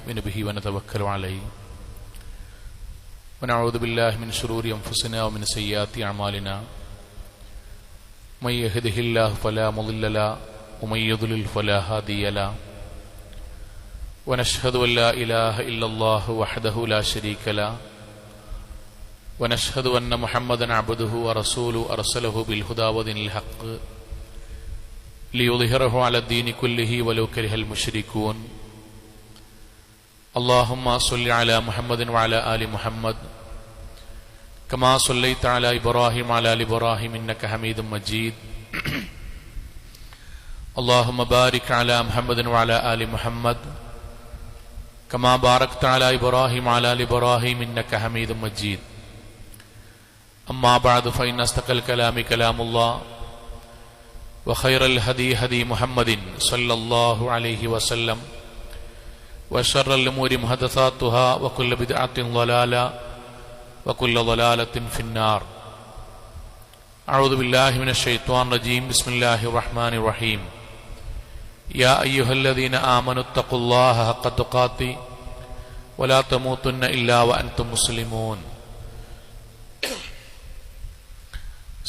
نؤمن به ونتوكل عليه ونعوذ بالله من شرور أنفسنا ومن سيئات أعمالنا من يهده الله فلا مضل له ومن يضلل فلا هادي له ونشهد أن لا إله إلا الله وحده لا شريك له ونشهد أن محمدا عبده ورسوله أرسله بالهدى ودين الحق ليظهره على الدين كله ولو كره المشركون اللهم صل على محمد وعلى آل محمد كما صليت على إبراهيم وعلى آل إبراهيم إنك حميد مجيد اللهم بارك على محمد وعلى آل محمد كما باركت على إبراهيم وعلى آل إبراهيم إنك حميد مجيد أما بعد فإن أصدق الكلام كلام الله وخير الهدي هدي محمد صلى الله عليه وسلم وشر الأمور محدثاتها وكل بدعة ضلالة وكل ضلالة في النار أعوذ بالله من الشيطان الرجيم بسم الله الرحمن الرحيم يا أيها الذين آمنوا اتقوا الله حق تقاته ولا تموتن إلا وأنتم مسلمون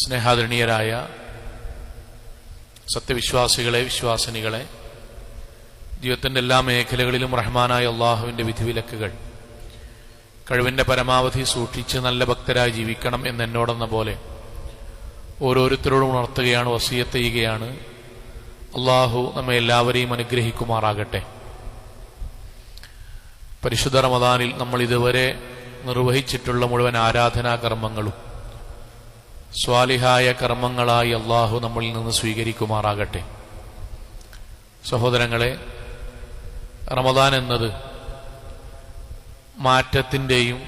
സ്നേഹാദരണീയരായ സത്യവിശ്വാസികളെ, വിശ്വാസിനികളെ, ജീവിതത്തിൻ്റെ എല്ലാ മേഖലകളിലും റഹ്മാനായ അള്ളാഹുവിൻ്റെ വിധിവിലക്കുകൾ കഴിവിൻ്റെ പരമാവധി സൂക്ഷിച്ച് നല്ല ഭക്തരായി ജീവിക്കണം എന്നോടെന്ന പോലെ ഓരോരുത്തരോടും ഉണർത്തുകയാണ്, വസിയത്ത് ചെയ്യുകയാണ്. അള്ളാഹു നമ്മെ എല്ലാവരെയും അനുഗ്രഹിക്കുമാറാകട്ടെ. പരിശുദ്ധ റമദാനിൽ നമ്മൾ ഇതുവരെ നിർവഹിച്ചിട്ടുള്ള മുഴുവൻ ആരാധനാ കർമ്മങ്ങളും സ്വാലിഹായ കർമ്മങ്ങളായി അള്ളാഹു നമ്മളിൽ നിന്ന് സ്വീകരിക്കുമാറാകട്ടെ. സഹോദരങ്ങളെ, റമദാൻ എന്നത് മാറ്റത്തിൻ്റെയും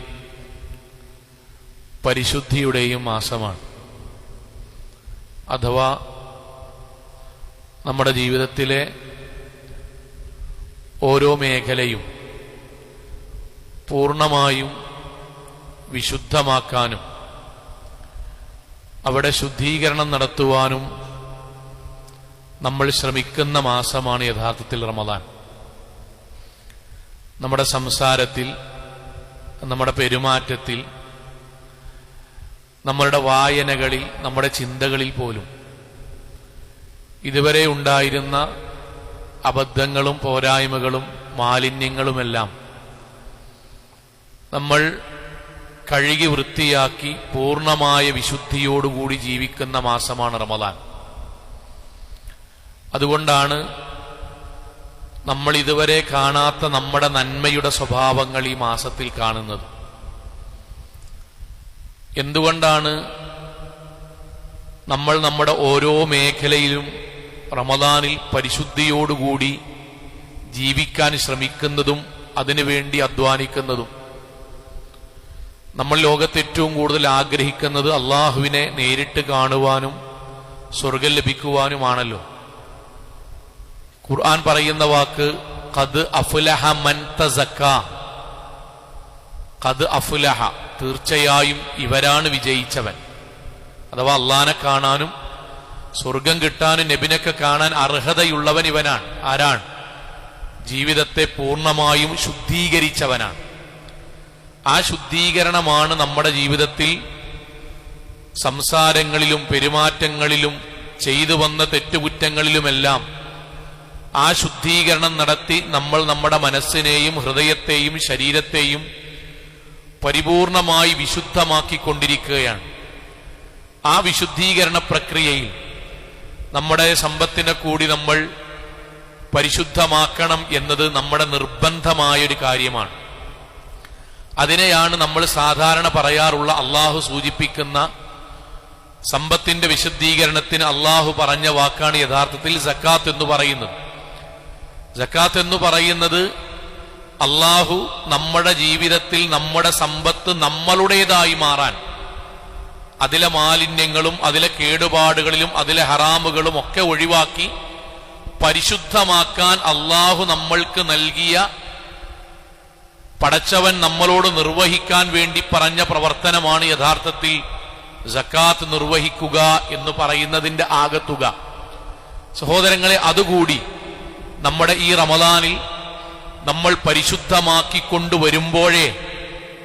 പരിശുദ്ധിയുടെയും മാസമാണ്. അഥവാ നമ്മുടെ ജീവിതത്തിലെ ഓരോ മേഖലയും പൂർണ്ണമായും വിശുദ്ധമാക്കാനും അവിടെ ശുദ്ധീകരണം നടത്തുവാനും നമ്മൾ ശ്രമിക്കുന്ന മാസമാണ് യഥാർത്ഥത്തിൽ റമദാൻ. നമ്മുടെ സംസാരത്തിൽ, നമ്മുടെ പെരുമാറ്റത്തിൽ, നമ്മളുടെ വായനകളിൽ, നമ്മുടെ ചിന്തകളിൽ പോലും ഇതുവരെ ഉണ്ടായിരുന്ന അബദ്ധങ്ങളും പോരായ്മകളും മാലിന്യങ്ങളുമെല്ലാം നമ്മൾ കഴുകി വൃത്തിയാക്കി പൂർണ്ണമായ വിശുദ്ധിയോടുകൂടി ജീവിക്കുന്ന മാസമാണ് റമദാൻ. അതുകൊണ്ടാണ് നമ്മൾ ഇതുവരെ കാണാത്ത നമ്മുടെ നന്മയുടെ സ്വഭാവങ്ങൾ ഈ മാസത്തിൽ കാണുന്നത്. എന്തുകൊണ്ടാണ് നമ്മൾ നമ്മുടെ ഓരോ മേഖലയിലും റമദാനിൽ പരിശുദ്ധിയോടുകൂടി ജീവിക്കാൻ ശ്രമിക്കുന്നതും അതിനുവേണ്ടി അധ്വാനിക്കുന്നതും? നമ്മൾ ലോകത്ത് ഏറ്റവും കൂടുതൽ ആഗ്രഹിക്കുന്നത് അള്ളാഹുവിനെ നേരിട്ട് കാണുവാനും സ്വർഗം ലഭിക്കുവാനുമാണല്ലോ. ഖുർആൻ പറയുന്ന വാക്ക് ഖദ് അഫ്ലഹ മൻ തസക്ക. ഖദ് അഫ്ലഹ, തീർച്ചയായും ഇവരാണ് വിജയിച്ചവൻ. അഥവാ അള്ളാനെ കാണാനും സ്വർഗം കിട്ടാനും നബിനൊക്കെ കാണാൻ അർഹതയുള്ളവൻ ഇവനാണ്. ആരാണ്? ജീവിതത്തെ പൂർണ്ണമായും ശുദ്ധീകരിച്ചവനാണ്. ആ ശുദ്ധീകരണമാണ് നമ്മുടെ ജീവിതത്തിൽ സംസാരങ്ങളിലും പെരുമാറ്റങ്ങളിലും ചെയ്തു വന്ന തെറ്റുകുറ്റങ്ങളിലുമെല്ലാം ആ ശുദ്ധീകരണം നടത്തി നമ്മൾ നമ്മുടെ മനസ്സിനെയും ഹൃദയത്തെയും ശരീരത്തെയും പരിപൂർണമായി വിശുദ്ധമാക്കിക്കൊണ്ടിരിക്കുകയാണ്. ആ വിശുദ്ധീകരണ പ്രക്രിയയിൽ നമ്മുടെ സമ്പത്തിനെ കൂടി നമ്മൾ പരിശുദ്ധമാക്കണം എന്നത് നമ്മുടെ നിർബന്ധമായൊരു കാര്യമാണ്. അതിനെയാണ് നമ്മൾ സാധാരണ പറയാറുള്ള അള്ളാഹു സൂചിപ്പിക്കുന്ന സമ്പത്തിന്റെ വിശുദ്ധീകരണത്തിന് അള്ളാഹു പറഞ്ഞ വാക്കാണ് യഥാർത്ഥത്തിൽ സക്കാത്ത് എന്ന് പറയുന്നത്. സക്കാത്ത് എന്ന് പറയുന്നത് അള്ളാഹു നമ്മുടെ ജീവിതത്തിൽ നമ്മുടെ സമ്പത്ത് നമ്മളുടേതായി മാറാൻ, അതിലെ മാലിന്യങ്ങളും അതിലെ കേടുപാടുകളിലും അതിലെ ഹറാമുകളും ഒക്കെ ഒഴിവാക്കി പരിശുദ്ധമാക്കാൻ അള്ളാഹു നമ്മൾക്ക് നൽകിയ, പടച്ചവൻ നമ്മളോട് നിർവഹിക്കാൻ വേണ്ടി പറഞ്ഞ പ്രവർത്തനമാണ് യഥാർത്ഥത്തിൽ സക്കാത്ത് നിർവഹിക്കുക എന്ന് പറയുന്നതിന്റെ ആകത്തുക. സഹോദരങ്ങളെ, അതുകൂടി നമ്മുടെ ഈ റമദാനിൽ നമ്മൾ പരിശുദ്ധമാക്കി കൊണ്ടുവരുമ്പോഴേ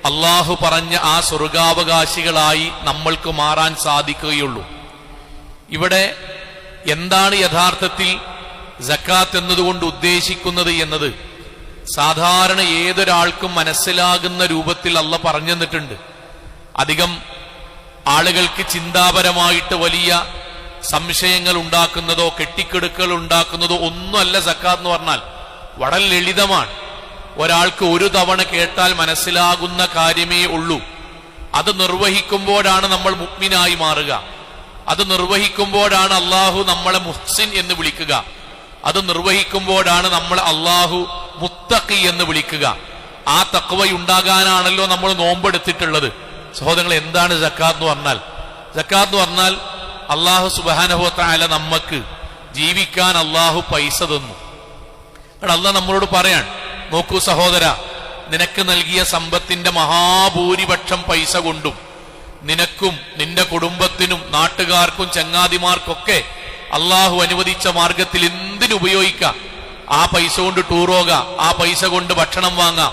അള്ളാഹു പറഞ്ഞ ആ സ്വർഗാവകാശികളായി നമ്മൾക്ക് മാറാൻ സാധിക്കുകയുള്ളൂ. ഇവിടെ എന്താണ് യഥാർത്ഥത്തിൽ സക്കാത്ത് എന്നതുകൊണ്ട് ഉദ്ദേശിക്കുന്നത് എന്നത് സാധാരണ ഏതൊരാൾക്കും മനസ്സിലാകുന്ന രൂപത്തിൽ അള്ളാഹ് പറഞ്ഞു തന്നിട്ടുണ്ട്. അധികം ആളുകൾക്ക് ചിന്താപരമായിട്ട് വലിയ സംശയങ്ങൾ ഉണ്ടാക്കുന്നതോ കെട്ടിക്കെടുക്കൽ ഉണ്ടാക്കുന്നതോ ഒന്നുമല്ല സക്കാത്ത് എന്ന് പറഞ്ഞാൽ. വളരെ ലളിതമാണ്. ഒരാൾക്ക് ഒരു തവണ കേട്ടാൽ മനസ്സിലാകുന്ന കാര്യമേ ഉള്ളൂ. അത് നിർവഹിക്കുമ്പോഴാണ് നമ്മൾ മുഅ്മിനായി മാറുക. അത് നിർവഹിക്കുമ്പോഴാണ് അള്ളാഹു നമ്മളെ മുഹ്സിൻ എന്ന് വിളിക്കുക. അത് നിർവഹിക്കുമ്പോഴാണ് നമ്മൾ അള്ളാഹു മുത്തഖി എന്ന് വിളിക്കുക. ആ തഖ്വയുണ്ടാകാനാണല്ലോ നമ്മൾ നോമ്പെടുത്തിട്ടുള്ളത്. സഹോദരങ്ങൾ, എന്താണ് സക്കാത്ത് എന്ന് പറഞ്ഞാൽ? സക്കാത്ത് എന്ന് പറഞ്ഞാൽ അള്ളാഹു സുബ്ഹാനഹു വ തആല നമുക്ക് ജീവിക്കാൻ അള്ളാഹു പൈസ തന്നു. അള്ളാഹ് നമ്മളോട് പറയാൻ, നോക്കൂ സഹോദര, നിനക്ക് നൽകിയ സമ്പത്തിന്റെ മഹാഭൂരിപക്ഷം പൈസ കൊണ്ടും നിനക്കും നിന്റെ കുടുംബത്തിനും നാട്ടുകാർക്കും ചങ്ങാതിമാർക്കൊക്കെ അള്ളാഹു അനുവദിച്ച മാർഗത്തിൽ എന്തിനുപയോഗിക്കാം. ആ പൈസ കൊണ്ട് ടൂർ പോകാം, ആ പൈസ കൊണ്ട് ഭക്ഷണം വാങ്ങാം,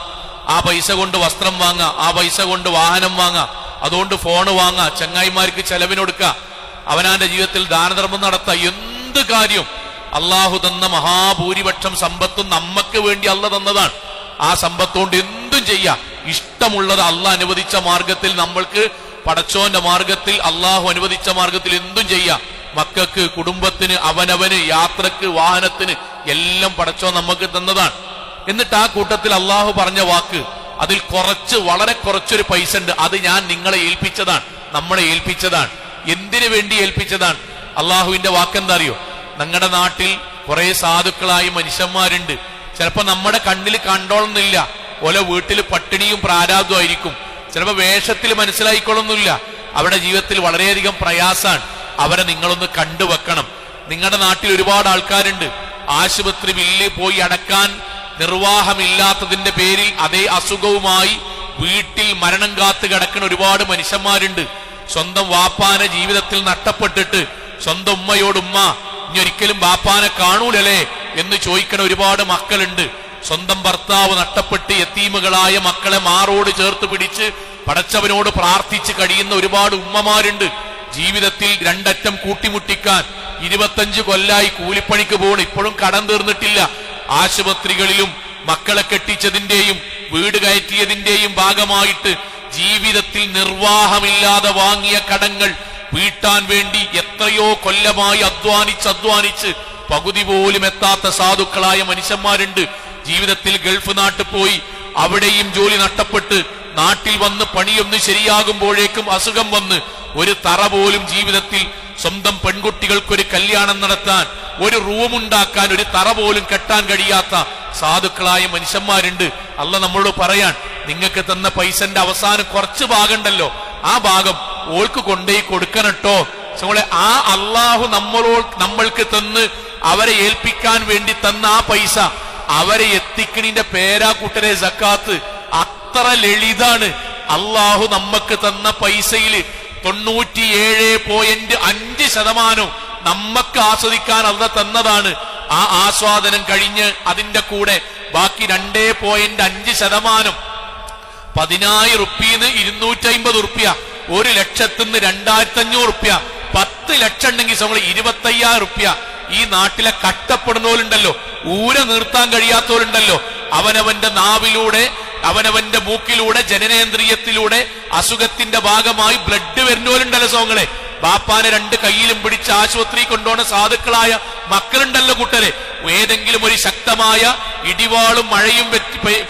ആ പൈസ കൊണ്ട് വസ്ത്രം വാങ്ങാം, ആ പൈസ കൊണ്ട് വാഹനം വാങ്ങാം, അതുകൊണ്ട് ഫോണ് വാങ്ങാം, ചങ്ങായിമാർക്ക് ചെലവിനൊടുക്കാം, അവനാന്റെ ജീവിതത്തിൽ ദാനധർമ്മം നടത്താം. എന്ത് കാര്യം അള്ളാഹു തന്ന മഹാഭൂരിപക്ഷം സമ്പത്തും നമ്മക്ക് വേണ്ടി അള്ളാഹ് തന്നതാണ്. ആ സമ്പത്തുകൊണ്ട് എന്തും ചെയ്യാം. ഇഷ്ടമുള്ളത് അള്ളാഹ് അനുവദിച്ച മാർഗത്തിൽ നമ്മൾക്ക് പടച്ചോന്റെ മാർഗത്തിൽ അള്ളാഹു അനുവദിച്ച മാർഗത്തിൽ എന്തും ചെയ്യാം. മക്കൾക്ക്, കുടുംബത്തിന്, അവനവന്, യാത്രക്ക്, വാഹനത്തിന് എല്ലാം പടച്ചോൻ നമുക്ക് തന്നതാണ്. എന്നിട്ട് ആ കൂട്ടത്തിൽ അള്ളാഹു പറഞ്ഞ വാക്ക്, അതിൽ വളരെ കുറച്ചൊരു പൈസ ഉണ്ട്, അത് ഞാൻ നിങ്ങളെ ഏൽപ്പിച്ചതാണ്, നമ്മളെ ഏൽപ്പിച്ചതാണ്. എന്തിനു വേണ്ടി ഏൽപ്പിച്ചതാണ്? അള്ളാഹുവിന്റെ വാക്കെന്താ അറിയോ? ഞങ്ങളുടെ നാട്ടിൽ കുറെ സാധുക്കളായ മനുഷ്യന്മാരുണ്ട്. ചിലപ്പോ നമ്മുടെ കണ്ണിൽ കണ്ടോളന്നില്ല, ഓല വീട്ടിൽ പട്ടിണിയും പ്രാരാബ്ദമായിരിക്കും. ചിലപ്പോ വേഷത്തിൽ മനസ്സിലായിക്കൊള്ളുന്നില്ല, അവരുടെ ജീവിതത്തിൽ വളരെയധികം പ്രയാസാണ്. അവരെ നിങ്ങളൊന്ന് കണ്ടുവെക്കണം. നിങ്ങളുടെ നാട്ടിൽ ഒരുപാട് ആൾക്കാരുണ്ട്, ആശുപത്രി ബില്ല് പോയി അടക്കാൻ നിർവാഹമില്ലാത്തതിന്റെ പേരിൽ അതേ അസുഖവുമായി വീട്ടിൽ മരണം കാത്ത് കിടക്കുന്ന ഒരുപാട് മനുഷ്യന്മാരുണ്ട്. സ്വന്തം വാപ്പാനെ ജീവിതത്തിൽ നഷ്ടപ്പെട്ടിട്ട് സ്വന്തം ഉമ്മയോടുമ്മ ഇനി ഒരിക്കലും ബാപ്പാനെ കാണൂലല്ലേ എന്ന് ചോദിക്കുന്ന ഒരുപാട് മക്കളുണ്ട്. സ്വന്തം ഭർത്താവ് നഷ്ടപ്പെട്ട് യതീമുകളായ മക്കളെ മാറോട് ചേർത്ത് പിടിച്ച് പടച്ചവനോട് പ്രാർത്ഥിച്ച് കഴിയുന്ന ഒരുപാട് ഉമ്മമാരുണ്ട്. ജീവിതത്തിൽ രണ്ടറ്റം കൂട്ടിമുട്ടിക്കാൻ 25 കൊല്ലായി കൂലിപ്പണിക്ക് പോകണം, ഇപ്പോഴും കടം തീർന്നിട്ടില്ല. ആശുപത്രികളിലും മക്കളെ കെട്ടിച്ചതിന്റെയും വീട് കയറ്റിയതിന്റെയും ഭാഗമായിട്ട് ജീവിതത്തിൽ നിർവാഹമില്ലാതെ വാങ്ങിയ കടങ്ങൾ വീട്ടാൻ വേണ്ടി എത്രയോ കൊല്ലമായി അധ്വാനിച്ച് പകുതി പോലും എത്താത്ത സാധുക്കളായ മനുഷ്യന്മാരുണ്ട്. ജീവിതത്തിൽ ഗൾഫ് നാട്ടിൽ പോയി അവിടെയും ജോലി നഷ്ടപ്പെട്ട് നാട്ടിൽ വന്ന് പണിയൊന്ന് ശരിയാകുമ്പോഴേക്കും അസുഖം വന്ന് ഒരു തറ പോലും ജീവിതത്തിൽ സ്വന്തം പെൺകുട്ടികൾക്കൊരു കല്യാണം നടത്താൻ, ഒരു റൂമുണ്ടാക്കാൻ, ഒരു തറ പോലും കെട്ടാൻ കഴിയാത്ത സാധുക്കളായ മനുഷ്യന്മാരുണ്ട്. അള്ളാഹ് നമ്മളോട് പറയാൻ, നിങ്ങൾക്ക് തന്ന പൈസന്റെ അവസാനം കുറച്ച് ഭാഗമുണ്ടല്ലോ, ആ ഭാഗം ഓൾക്ക് കൊണ്ടുപോയി കൊടുക്കണട്ടോ. ആ അള്ളാഹു നമ്മൾക്ക് തന്ന് അവരെ ഏൽപ്പിക്കാൻ വേണ്ടി തന്ന ആ പൈസ അവരെ എത്തിക്കണിന്റെ പേരാ കൂട്ടരെ സക്കാത്ത്. അത്ര ലളിതാണ്. അള്ളാഹു നമ്മക്ക് തന്ന പൈസയിൽ 97.5% നമ്മക്ക് ആസ്വദിക്കാൻ അള്ളാഹ് തന്നതാണ്. ആ ആസ്വാദനം കഴിഞ്ഞ് അതിന്റെ കൂടെ ബാക്കി 2.5% 10,000 റുപ്യന്ന് 250 റുപ്യ, 1 ലക്ഷത്തിന് 2,500 റുപ്യ, 10 ലക്ഷം ഉണ്ടെങ്കിൽ 25,000 റുപ്യ. ഈ നാട്ടിലെ കഷ്ടപ്പെടുന്നവരുണ്ടല്ലോ, ഊര നിർത്താൻ കഴിയാത്തവരുണ്ടല്ലോ, അവനവന്റെ നാവിലൂടെ അവനവന്റെ മൂക്കിലൂടെ ജനനേന്ദ്രിയത്തിലൂടെ അസുഖത്തിന്റെ ഭാഗമായി ബ്ലഡ് വരുന്നവരുണ്ടല്ലോ സോങ്ങളെ, ബാപ്പാനെ 2 കൈയിലും പിടിച്ച് ആശുപത്രി കൊണ്ടുപോകുന്ന സാധുക്കളായ മക്കളുണ്ടല്ലോ കൂട്ടരെ. ഏതെങ്കിലും ഒരു ശക്തമായ ഇടിവാളും മഴയും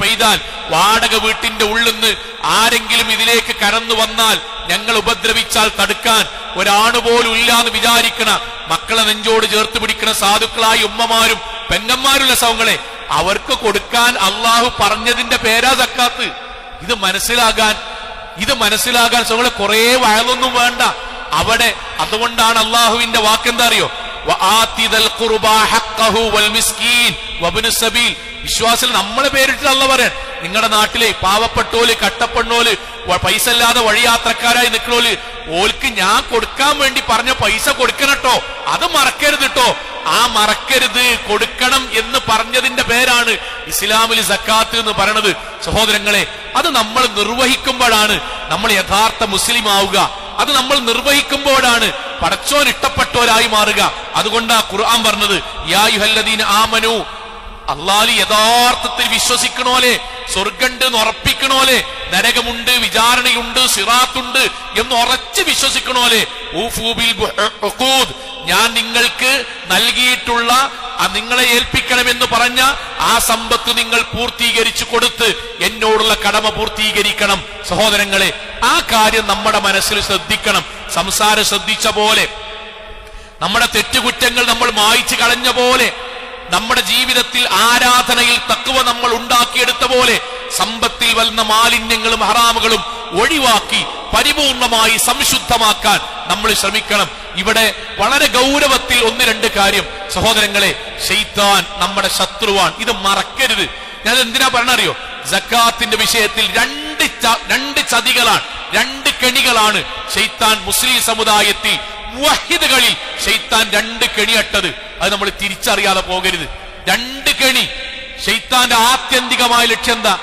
പെയ്താൽ വാടക വീട്ടിന്റെ ഉള്ളിന്ന് ആരെങ്കിലും ഇതിലേക്ക് കടന്നു വന്നാൽ, ഞങ്ങൾ ഉപദ്രവിച്ചാൽ തടുക്കാൻ ഒരാണുപോലും ഇല്ലാന്ന് വിചാരിക്കണ മക്കളെ നെഞ്ചോട് ചേർത്ത് പിടിക്കുന്ന സാധുക്കളായ ഉമ്മമാരും പെങ്ങന്മാരുള്ള സൗങ്ങളെ, അവർക്ക് കൊടുക്കാൻ അള്ളാഹു പറഞ്ഞതിന്റെ പേരാ സക്കാത്ത്. ഇത് മനസ്സിലാകാൻ സൗങ്ങളെ കുറെ വയലൊന്നും വേണ്ട അവിടെ. അതുകൊണ്ടാണ് അള്ളാഹുവിന്റെ വാക്കെന്താ അറിയോ? വിശ്വാസികൾ നമ്മളെ പേരിട്ട് അല്ല പറയാൻ, നിങ്ങളുടെ നാട്ടിലെ പാവപ്പെട്ടോല്, കട്ടപ്പെണ്ണോല്, പൈസ ഇല്ലാതെ വഴിയാത്രക്കാരായി നിൽക്കണോല്, ഓൽക്ക് ഞാൻ കൊടുക്കാൻ വേണ്ടി പറഞ്ഞ പൈസ കൊടുക്കണട്ടോ, അത് മറക്കരുത് കേട്ടോ. ആ മറക്കരുത്, കൊടുക്കണം എന്ന് പറഞ്ഞതിന്റെ പേരാണ് ഇസ്ലാമിൽ സക്കാത്ത് എന്ന് പറയണത്. സഹോദരങ്ങളെ, അത് നമ്മൾ നിർവഹിക്കുമ്പോഴാണ് നമ്മൾ യഥാർത്ഥ മുസ്ലിം ആവുക. അത് നമ്മൾ നിർവഹിക്കുമ്പോഴാണ് പടച്ചോൻ ഇഷ്ടപ്പെട്ടവരായി മാറുക. അതുകൊണ്ടാ ഖുർആൻ പറഞ്ഞത്, യാ അയ്യുഹല്ലദീന ആമനൂ, അല്ലാഹുവിൽ യഥാർത്ഥത്തിൽ വിശ്വസിക്കണോലെ, സ്വർഗമുണ്ട് എന്ന് ഉറപ്പിക്കണോലെ, നരകമുണ്ട്, വിചാരണയുണ്ട്, സിറാത്തുണ്ട് എന്ന് ഉറച്ച് വിശ്വസിക്കണോലെ, ഊഫൂ ബിൽ ഉഖൂദ്, ഞാൻ നിങ്ങൾക്ക് നൽകിയിട്ടുള്ള നിങ്ങളെ ഏൽപ്പിക്കണമെന്ന് പറഞ്ഞ ആ സമ്പത്ത് നിങ്ങൾ പൂർത്തീകരിച്ചു കൊടുത്ത് എന്നോടുള്ള കടമ പൂർത്തീകരിക്കണം. സഹോദരങ്ങളെ, ആ കാര്യം നമ്മുടെ മനസ്സിൽ ശ്രദ്ധിക്കണം. സംസാരം ശ്രദ്ധിച്ച പോലെ, നമ്മുടെ തെറ്റുകുറ്റങ്ങൾ നമ്മൾ മായ്ച്ചു കളഞ്ഞ പോലെ, നമ്മുടെ ജീവിതത്തിൽ ആരാധനയിൽ തഖ്വ നമ്മൾ ഉണ്ടാക്കിയെടുത്ത പോലെ, സമ്പത്തിൽ വന്ന മാലിന്യങ്ങളും ഹറാമുകളും ഒഴിവാക്കി പരിപൂർണമായി സംശുദ്ധമാക്കാൻ നമ്മൾ ശ്രമിക്കണം. ഇവിടെ വളരെ ഗൗരവത്തിൽ ഒന്ന് രണ്ട് കാര്യം സഹോദരങ്ങളെ, ശൈത്താൻ നമ്മുടെ ശത്രുവാൻ, ഇത് മറക്കരുത്. ഞാൻ എന്തിനാ പറഞ്ഞറിയോ? സക്കാത്തിന്റെ വിഷയത്തിൽ രണ്ട് ചതികളാണ്, രണ്ട് കെണികളാണ് ശൈത്താൻ മുസ്ലിം സമുദായത്തിൽ മുവഹിദുകളിൽ ശൈത്താൻ രണ്ട് കെണിയട്ടത്. അത് നമ്മൾ തിരിച്ചറിയാതെ പോകരുത്. രണ്ട് കെണി. ശൈത്താന്റെ ആത്യന്തികമായ ലക്ഷ്യം എന്താ?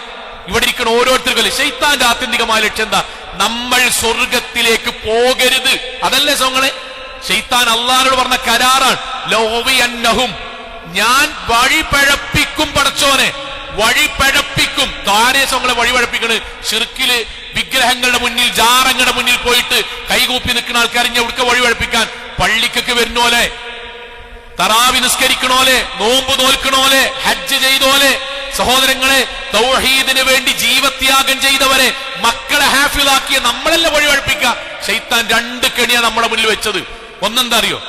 ഇവിടെ ഇരിക്കുന്ന ഓരോരുത്തർക്കും ശൈത്താന്റെ ആത്യന്തികമായ ലക്ഷ്യം എന്താ? നമ്മൾ സ്വർഗത്തിലേക്ക് പോകരുത്. അതല്ലേ സോങ്ങളെ? ശൈത്താൻ അള്ളാഹുവോട് പറഞ്ഞ കരാറാണ്, ലൗവിയന്നഹും, ഞാൻ വഴിപഴപ്പിക്കും പടച്ചോനെ, വഴിപഴപ്പിക്കും. താനെ സോങ്ങളെ വഴിപഴപ്പിക്കണ്. ശിർക്കില് വിഗ്രഹങ്ങളുടെ മുന്നിൽ, ജാറങ്ങളുടെ മുന്നിൽ പോയിട്ട് കൈകൂപ്പി നിൽക്കുന്ന ആൾക്കാരെ ഉടുക്ക വഴിപഴപ്പിക്കാൻ. പള്ളിക്കൊക്കെ വരുന്നോലെ, തറാവി നിസ്കരിക്കണോലെ, നോമ്പ് നോൽക്കണോലെ, ഹജ്ജ് ചെയ്തോലെ, സഹോദരങ്ങളെ, തൗഹീദിന് വേണ്ടി ജീവത്യാഗം ചെയ്തവരെ, മക്കളെ ഹാഫിളാക്കിയ നമ്മളെല്ലാം വഴിപഴപ്പിക്കുക. ശൈത്താൻ രണ്ട് കെണിയാ നമ്മുടെ മുന്നിൽ വെച്ചത്. ഒന്നെന്താ അറിയോ?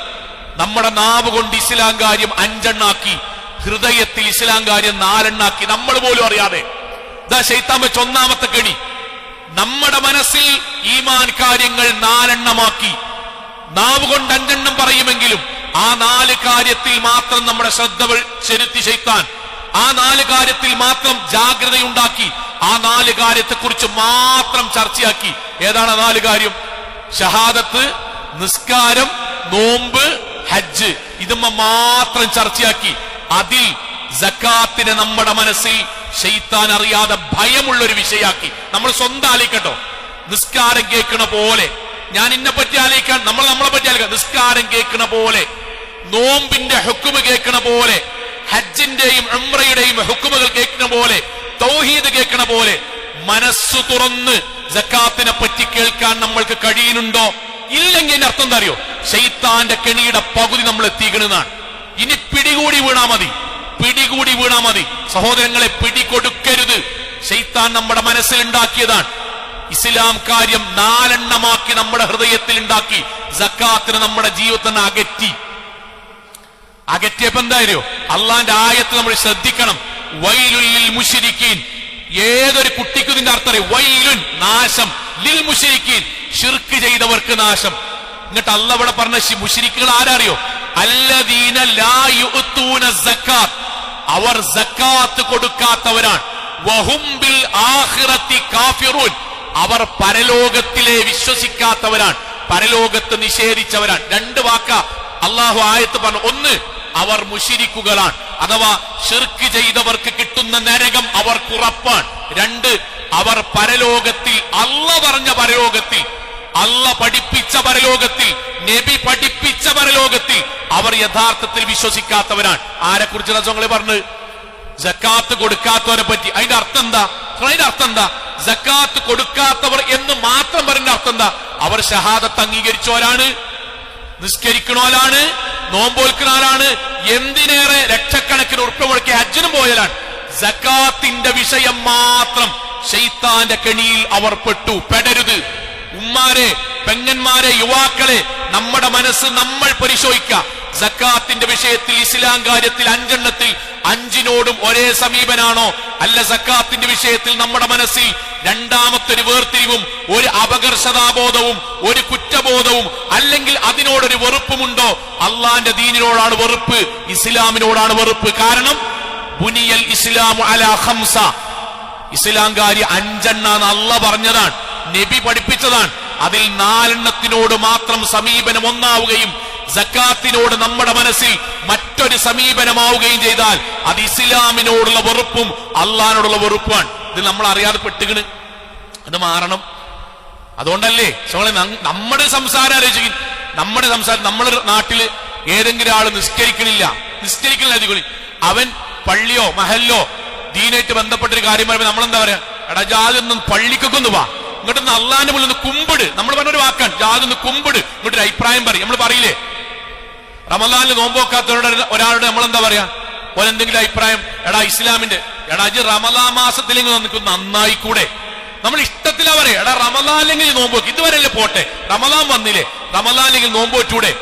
നമ്മുടെ നാവ് കൊണ്ട് ഇസ്ലാം കാര്യം 5 എണ്ണാക്കി, ഹൃദയത്തിൽ ഇസ്ലാം കാര്യം 4 എണ്ണാക്കി, നമ്മൾ പോലും അറിയാതെ. ഇതാ ശൈത്താൻ വെച്ച ഒന്നാമത്തെ കെണി. നമ്മുടെ മനസ്സിൽ ഈമാൻ കാര്യങ്ങൾ 4 എണ്ണമാക്കി. നാവ് കൊണ്ട് 5 എണ്ണം പറയുമെങ്കിലും ആ 4 കാര്യത്തിൽ മാത്രം നമ്മുടെ ശ്രദ്ധ ചെലുത്തി ശൈത്താൻ. ആ 4 കാര്യത്തിൽ മാത്രം ജാഗ്രതയുണ്ടാക്കി. ആ 4 കാര്യത്തെക്കുറിച്ച് മാത്രം ചർച്ചയാക്കി. ഏതാണ് 4 കാര്യം? ഷഹാദത്ത്, നിസ്കാരം, നോമ്പ്, ഹജ്ജ്. ഇതുമ്മ മാത്രം ചർച്ചയാക്കി. അതിൽ സക്കാത്തിനെ നമ്മുടെ മനസ്സിൽ ശൈത്താൻ അറിയാതെ ഭയമുള്ളൊരു വിഷയാക്കി. നമ്മൾ സ്വന്തം ആലോചിക്കട്ടോ. നിസ്കാരം കേൾക്കണ പോലെ, ഞാൻ ഇന്നെ പറ്റി ആലോചിക്കാൻ, നമ്മളെ പറ്റി ആലോചിക്കാം. നിസ്കാരം കേൾക്കണ പോലെ, നോമ്പിന്റെ ഹുക്കുമ് കേൾക്കണ പോലെ, ഹജ്ജിന്റെയും ഉംറയുടെയും ഹുക്കുമുകൾ കേൾക്കണ പോലെ, തൗഹീദ് കേൾക്കണ പോലെ മനസ്സു തുറന്ന് സക്കാത്തിനെ പറ്റി കേൾക്കാൻ നമ്മൾക്ക് കഴിയുന്നുണ്ടോ? ഇല്ലെങ്കിൽ എന്റെ അർത്ഥം എന്താ അറിയോ? ശൈത്താന്റെ കെണിയുടെ പകുതി നമ്മൾ എത്തിക്കണെന്നാണ്. ഇനി പിടികൂടി വീണാ മതി, പിടികൂടി വീണാ മതി. സഹോദരങ്ങളെ, പിടികൊടുക്കരുത്. ശൈത്താൻ നമ്മുടെ മനസ്സിൽ ഉണ്ടാക്കിയതാണ്. ഇസ്ലാം കാര്യം 4 എണ്ണമാക്കി നമ്മുടെ ഹൃദയത്തിൽ ഉണ്ടാക്കി. സക്കാത്തിനെ നമ്മുടെ ജീവിതത്തിൽ നിന്ന് അകറ്റിയപ്പോ എന്തായാലും അള്ളാന്റെ ആയത്ത് നമ്മൾ ശ്രദ്ധിക്കണം. വൈലുൽ മുശ്രിക്കീൻ. ഏതൊരു കുട്ടിക്കും ഇതിന്റെ അർത്ഥം അറിയാം. വൈലുൻ, നാശം, ലിൽ മുശ്രിക്കീൻ, ശിർക്ക് ചെയ്തവർക്ക് നാശം. എന്നിട്ട് അള്ളാഹ് ഇവിടെ പറഞ്ഞ മുശ്രിക്കുകൾ ആരറിയോ? അല്ലദീന ലാ യുഅ്തൂന സക്കാത്ത്, അവർ സക്കാത്ത് കൊടുക്കാത്തവരാണ്. വഹും ബിൽ ആഖിറതി കാഫിറൂൻ, അവർ പരലോകത്തിലെ വിശ്വസിക്കാത്തവരാണ്, പരലോകത്ത് നിഷേധിച്ചവരാണ്. 2 വാക്ക അള്ളാഹു ആയത്ത് പറഞ്ഞു. ഒന്ന്, അവർ മുശ്രിക്കുകളാണ്, അഥവാ ശിർക്ക് ചെയ്തവർക്ക് കിട്ടുന്ന നരകം അവർക്ക് ഉറപ്പാണ്. 2, അവർ പരലോകത്തിൽ, അള്ളാഹ് പറഞ്ഞ പരലോകത്തിൽ, അള്ളാഹ് പഠിപ്പിച്ച പരലോകത്തിൽ, നബി പഠിപ്പിച്ച പരലോകത്തിൽ അവർ യഥാർത്ഥത്തിൽ വിശ്വസിക്കാത്തവരാണ്. ആരെക്കുറിച്ചാണ് ഞങ്ങൾ പറഞ്ഞത്? സക്കാത്ത് കൊടുക്കാത്തവരെ പറ്റി. അതിന്റെ അർത്ഥം എന്താ? സക്കാത്ത് കൊടുക്കാത്തവർ എന്ന് മാത്രം പറയുന്ന അർത്ഥം എന്താ? അവർ ഷഹാദത്ത് അംഗീകരിച്ചവരാണ്, നിസ്കരിക്കണോലാണ്, നോമ്പോൽക്കണാലാണ്, എന്തിനേറെ ലക്ഷക്കണക്കിന് ഉറുപ്പിക മുടക്കി ഹജ്ജിനും പോയാലാണ്. സക്കാത്തിന്റെ വിഷയം മാത്രം ശൈത്താന്റെ കെണിയിൽ അവർ പെടരുത്. ഉമ്മാരെ, പെങ്ങന്മാരെ, യുവാക്കളെ, നമ്മുടെ മനസ്സ് നമ്മൾ പരിശോധിക്കുക. സക്കാത്തിന്റെ വിഷയത്തിൽ, ഇസ്ലാം കാര്യത്തിൽ 5 എണ്ണത്തിൽ 5നോടും ഒരേ സമീപനാണോ? അല്ല, സക്കാത്തിന്റെ വിഷയത്തിൽ നമ്മുടെ മനസ്സിൽ രണ്ടാമത്തൊരു വേർതിരിവും, ഒരു അപകർഷതാബോധവും, ഒരു കുറ്റബോധവും, അല്ലെങ്കിൽ അതിനോടൊരു വെറുപ്പുമുണ്ടോ? അള്ളാന്റെ ദീനിനോടാണ് വെറുപ്പ്, ഇസ്ലാമിനോടാണ് വെറുപ്പ്. കാരണം ബുനിയൽ ഇസ്ലാമു അലാ ഖംസ, ഇസ്ലാം കാര്യം 5 എണ്ണാന്ന് അള്ളാഹ് പറഞ്ഞതാണ്, നബി പഠിപ്പിച്ചതാണ്. അതിൽ 4 എണ്ണത്തിനോട് മാത്രം സമീപനം ഒന്നാവുകയും സക്കാത്തിനോട് നമ്മുടെ മനസ്സിൽ മറ്റൊരു സമീപനമാവുകയും ചെയ്താൽ അത് ഇസ്ലാമിനോടുള്ള വെറുപ്പും അള്ളാഹിനോടുള്ള വെറുപ്പാണ്. ഇത് നമ്മൾ അറിയാതെ പെട്ടുകണ്. അത് മാറണം. അതുകൊണ്ടല്ലേ നമ്മുടെ സംസാരം ആലോചിക്കും. നമ്മുടെ സംസാരം, നമ്മുടെ നാട്ടില് ഏതെങ്കിലും ആള് നിസ്കരിക്കണില്ല, അവൻ പള്ളിയോ മഹല്ലോ ദീനായിട്ട് ബന്ധപ്പെട്ടൊരു കാര്യം പറയുമ്പോൾ നമ്മളെന്താ പറയാ, എടാ ജാതി ഒന്നും പള്ളിക്കൊക്കെ ഒന്ന് വാ, ഇങ്ങോട്ടൊന്ന് അള്ളാന്റെ മുന്നിൽ ഒന്ന് കുമ്പിട്. നമ്മൾ പറഞ്ഞൊരു വാക്കാണ് ജാതി ഒന്ന് കുമ്പിട്, ഇങ്ങോട്ടൊരു അഭിപ്രായം പറയും. നമ്മൾ പറയില്ലേ, റമദാനിൽ നോമ്പോക്കാത്തവരുടെ ഒരാളുടെ നമ്മളെന്താ പറയാ, ഓരെന്തെങ്കിലും അഭിപ്രായം, എടാ ഇസ്ലാമിന്റെ എടാ ഇജ്ജ് റമദാൻ മാസത്തിലെങ്കിൽ നമുക്ക് നന്നായിക്കൂടെ. നമ്മൾ ഇഷ്ടത്തിലാ പറയാ, എടാ റമദാനിലെങ്കിൽ നോമ്പോക്ക്, ഇതുവരെയല്ലേ പോട്ടെ, റമദാൻ വന്നില്ലേ, റമദാനിലെങ്കിൽ നോമ്പോറ്റൂടെ.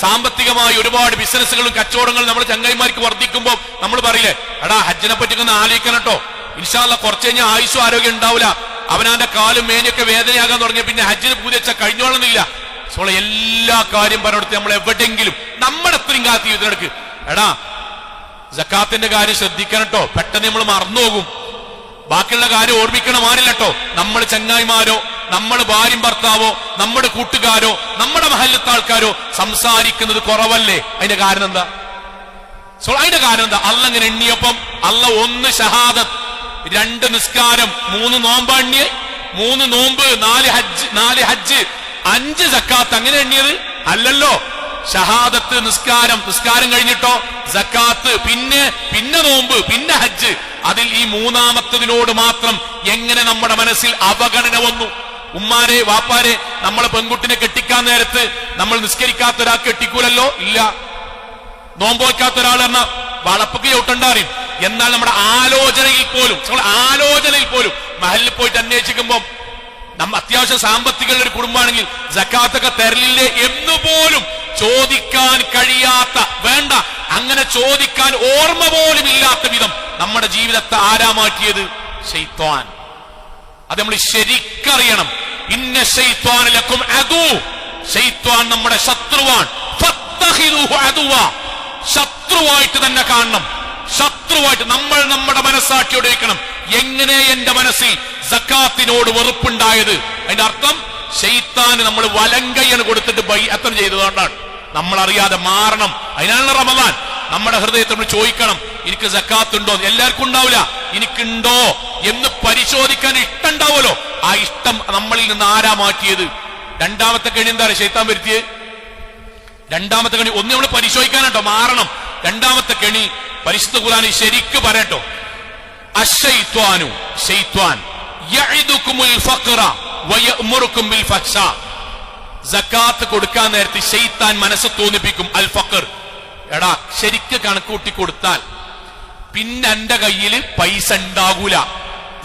സാമ്പത്തികമായി ഒരുപാട് ബിസിനസ്സുകളും കച്ചവടങ്ങളും നമ്മുടെ ചങ്ങായിമാർക്ക് വർദ്ധിക്കുമ്പോൾ നമ്മൾ പറയില്ലേ, എടാ ഹജ്ജിനെ പറ്റി ഒന്ന് ആലോചിക്കണം കേട്ടോ, ഇൻഷാ അല്ലാഹ് കുറച്ച് കഴിഞ്ഞാൽ ആയുസ്സും ആരോഗ്യം ഉണ്ടാവില്ല, അവനാന്റെ കാലും മേനൊക്കെ വേദനയാകാൻ തുടങ്ങിയ പിന്നെ ഹജ്ജിന് പൂജ വെച്ചാൽ കഴിഞ്ഞോളന്നില്ല. എല്ലാ കാര്യം പറഞ്ഞെടുത്ത് നമ്മൾ എവിടെയെങ്കിലും നമ്മുടെ അത്രയും കാലത്ത് ഇതിനെടുക്ക്, എടാ സക്കാത്തിന്റെ കാര്യം ശ്രദ്ധിക്കണം കേട്ടോ, പെട്ടെന്ന് നമ്മൾ മറന്നുപോകും. ബാക്കിയുള്ള കാര്യം ഓർമ്മിക്കണം ആരില്ല കേട്ടോ. നമ്മൾ ചങ്ങായിമാരോ നമ്മുടെ ഭാര്യയും ഭർത്താവോ നമ്മുടെ കൂട്ടുകാരോ നമ്മുടെ മഹല്ലത്തെ ആൾക്കാരോ സംസാരിക്കുന്നത് കുറവല്ലേ? അതിന്റെ കാരണം എന്താ? അല്ല ഇങ്ങനെ എണ്ണിയപ്പം അല്ല 1 ഷഹാദത്ത്, 2 നിസ്കാരം, 3 നോമ്പാണ്യ, 3 നോമ്പ്, 4 ഹജ്ജ്, 5 സക്കാത്ത് അങ്ങനെ എണ്ണിയത് അല്ലല്ലോ. ഷഹാദത്ത്, നിസ്കാരം കഴിഞ്ഞിട്ടോ സക്കാത്ത്, പിന്നെ നോമ്പ്, പിന്നെ ഹജ്ജ്. അതിൽ ഈ മൂന്നാമത്തതിനോട് മാത്രം എങ്ങനെ നമ്മുടെ മനസ്സിൽ അവഗണന വന്നു? ഉമ്മാരെ വാപ്പാരെ, നമ്മളെ പെൺകുട്ടിനെ കെട്ടിക്കാൻ നേരത്ത് നമ്മൾ നിസ്കരിക്കാത്ത ഒരാൾ കെട്ടിക്കൂലല്ലോ, ഇല്ല. നോമ്പോക്കാത്ത ഒരാൾ പറഞ്ഞ വളപ്പൊക്കെ ചവിട്ടണ്ടാറിയും. എന്നാൽ നമ്മുടെ ആലോചനയിൽ പോലും മഹലിൽ പോയിട്ട് അന്വേഷിക്കുമ്പോൾ അത്യാവശ്യം സാമ്പത്തികമുള്ള ഒരു കുടുംബമാണെങ്കിൽ സക്കാത്തൊക്കെ തരലില്ലേ എന്നുപോലും ചോദിക്കാൻ കഴിയാത്ത, വേണ്ട അങ്ങനെ ചോദിക്കാൻ ഓർമ്മ പോലും ഇല്ലാത്ത വിധം നമ്മുടെ ജീവിതത്തെ ആരാ മാറ്റിയത്? ശൈത്വാൻ. അത് നമ്മൾ ശരിക്കറിയണം. ഇന്ന ശൈത്വാന ലക്കും അദു, ശൈത്വാൻ നമ്മുടെ ശത്രുവാൻ. ഫത്തഖിദൂഹു അദുവ, ശത്രുവായിട്ട് തന്നെ കാണണം. ശത്രുവായിട്ട് നമ്മൾ നമ്മുടെ മനസ്സാക്ഷിയോട് ഇരിക്കണം. എങ്ങനെ എന്റെ മനസ്സിൽ സക്കാത്തിനോട് വെറുപ്പുണ്ടായത്? അതിന്റെ അർത്ഥം ശൈത്താന് നമ്മൾ വലങ്കയ്യാണ് കൊടുത്തിട്ട് ബൈഅത്ത് ചെയ്തതുകൊണ്ടാണ്. നമ്മൾ അറിയാതെ മാറണം. അതിനാണ് റമദാൻ. നമ്മുടെ ഹൃദയത്തിൽ നമ്മൾ ചോദിക്കണം, എനിക്ക് സക്കാത്ത് ഉണ്ടോ? എല്ലാവർക്കും ഉണ്ടാവില്ല. എനിക്കുണ്ടോ എന്ന് പരിശോധിക്കാൻ ഇഷ്ടം ഉണ്ടാവുമല്ലോ. ആ ഇഷ്ടം നമ്മളിൽ നിന്ന് ആരാ മാറ്റിയത്? രണ്ടാമത്തെ കണി എന്താണ് ശൈത്താൻ വരുത്തിയത്? രണ്ടാമത്തെ കണി ഒന്ന് നമ്മൾ പരിശോധിക്കാനാട്ടോ, മാറണം. രണ്ടാമത്തെ കണി പരിശുദ്ധ ഖുർആനിൽ ശരിക്ക് പറയട്ടോ, അശ്ശൈത്വാനു, ശൈത്വാൻ യഇദുകുമുൽ ഫഖറ വയഅ്മുറുകും ബിൽ ഫഹ്ശാ. സക്കാത്ത് കൊടുക്കാൻ നേരത്തെ ശൈത്താൻ മനസ്സ് തോന്നിപ്പിക്കും അൽ ഫഖർ, എടാ ശരിക്ക് കണക്കൂട്ടി കൊടുത്താൽ പിന്നെ എന്റെ കയ്യിൽ പൈസ ഉണ്ടാകൂല,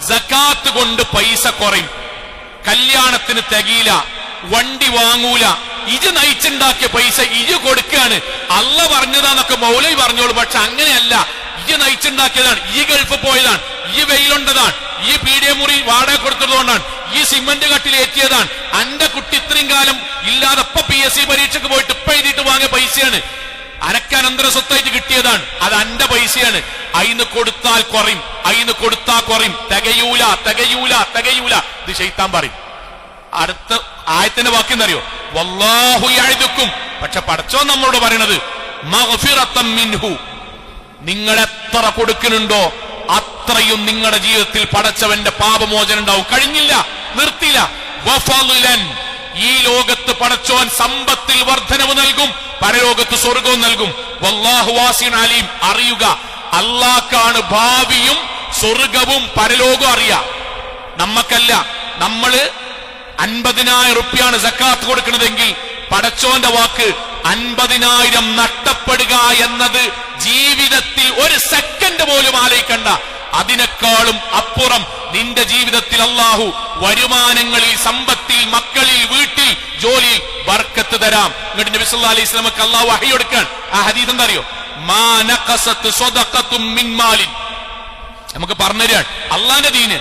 സക്കാത്ത് കൊണ്ട് പൈസ കുറയും, കല്യാണത്തിന് തികയില്ല, വണ്ടി വാങ്ങൂല, ഇജ് നയിച്ചുണ്ടാക്കിയ പൈസ ഇജ് കൊടുക്കുകയാണ്, അള്ള പറഞ്ഞതാന്നൊക്കെ മൗലവി പറഞ്ഞോളൂ. പക്ഷെ അങ്ങനെയല്ല, ഇജ് നയിച്ചുണ്ടാക്കിയതാണ്, ഈ ഗൾഫ് പോയതാണ്, ഈ വെയിലുണ്ടതാണ്, ഈ പീഡിയ മുറി വാടക കൊടുത്തതുകൊണ്ടാണ്, ഈ സിമന്റ് കട്ടിലേറ്റിയതാണ്, അന്റെ കുട്ടി ഇത്രയും കാലം ഇല്ലാതെ ഇപ്പൊ PSC പരീക്ഷയ്ക്ക് പോയിട്ട് ഇപ്പൊ എഴുതിയിട്ട് വാങ്ങിയ പൈസയാണ്, അനക്ക് അനന്തര സ്വത്തായിട്ട് കിട്ടിയതാണ്, അത് അന്റെ പൈസയാണ്. അയിന്ന് കൊടുത്താൽ കുറയും, അയിന്ന് കൊടുത്താൽ കുറയും, തികയൂല. ഇത് ശൈത്താൻ പറയും. അടുത്ത ആയത്തിന്റെ വാക്യം എന്തറിയോ? വല്ലാഹു യഇദുക്കും, പക്ഷെ പടച്ചോ നമ്മളോട് പറയണത് മഗ്ഫിറത്തൻ മിൻഹു, നിങ്ങൾ എത്ര കൊടുക്കുന്നുണ്ടോ അത്രയും നിങ്ങളുടെ ജീവിതത്തിൽ പടച്ചവന്റെ പാപമോചനം ഉണ്ടാവും. കഴിഞ്ഞില്ല, നിർത്തിയില്ല. വഫളൻ, ഈ ലോകത്ത് പടച്ചോൻ സമ്പത്തിൽ വർധനവ് നൽകും, പരലോകത്ത് സ്വർഗവും നൽകും. വല്ലാഹു വാസിഉൻ അലീം, അറിയുക അല്ലാഹ്ക്കാണ് ഭാവിയും സ്വർഗവും പരലോകവും അറിയാം, നമ്മക്കല്ല. നമ്മള് 50,000 റുപ്യാണ് സക്കാത്ത് കൊടുക്കുന്നതെങ്കിൽ പടച്ചോന്റെ വാക്ക് 50,000 നഷ്ടപ്പെടുക എന്നത് ജീവിതത്തിൽ ഒരു സെക്കൻഡ് പോലും ആലോചിക്കണ്ട. അതിനേക്കാളും അപ്പുറം നിന്റെ ജീവിതത്തിൽ അല്ലാഹു വരുമാനങ്ങളിൽ, സമ്പത്തിൽ, മക്കളിൽ, വീട്ടിൽ, ജോലിയിൽ ബർക്കത്ത് തരാം. എന്നിട്ട് നബി സല്ലല്ലാഹു അലൈഹി വസല്ലമക്ക് അല്ലാഹു വഹി കൊടുക്കാൻ ആ ഹദീസ് എന്താ അറിയോ? മാ നഖസത് സ്വദഖത്തും മിൻ മാലിൻ, നമുക്ക് പറഞ്ഞു തരാൻ അള്ളാന്റെ ദീന്.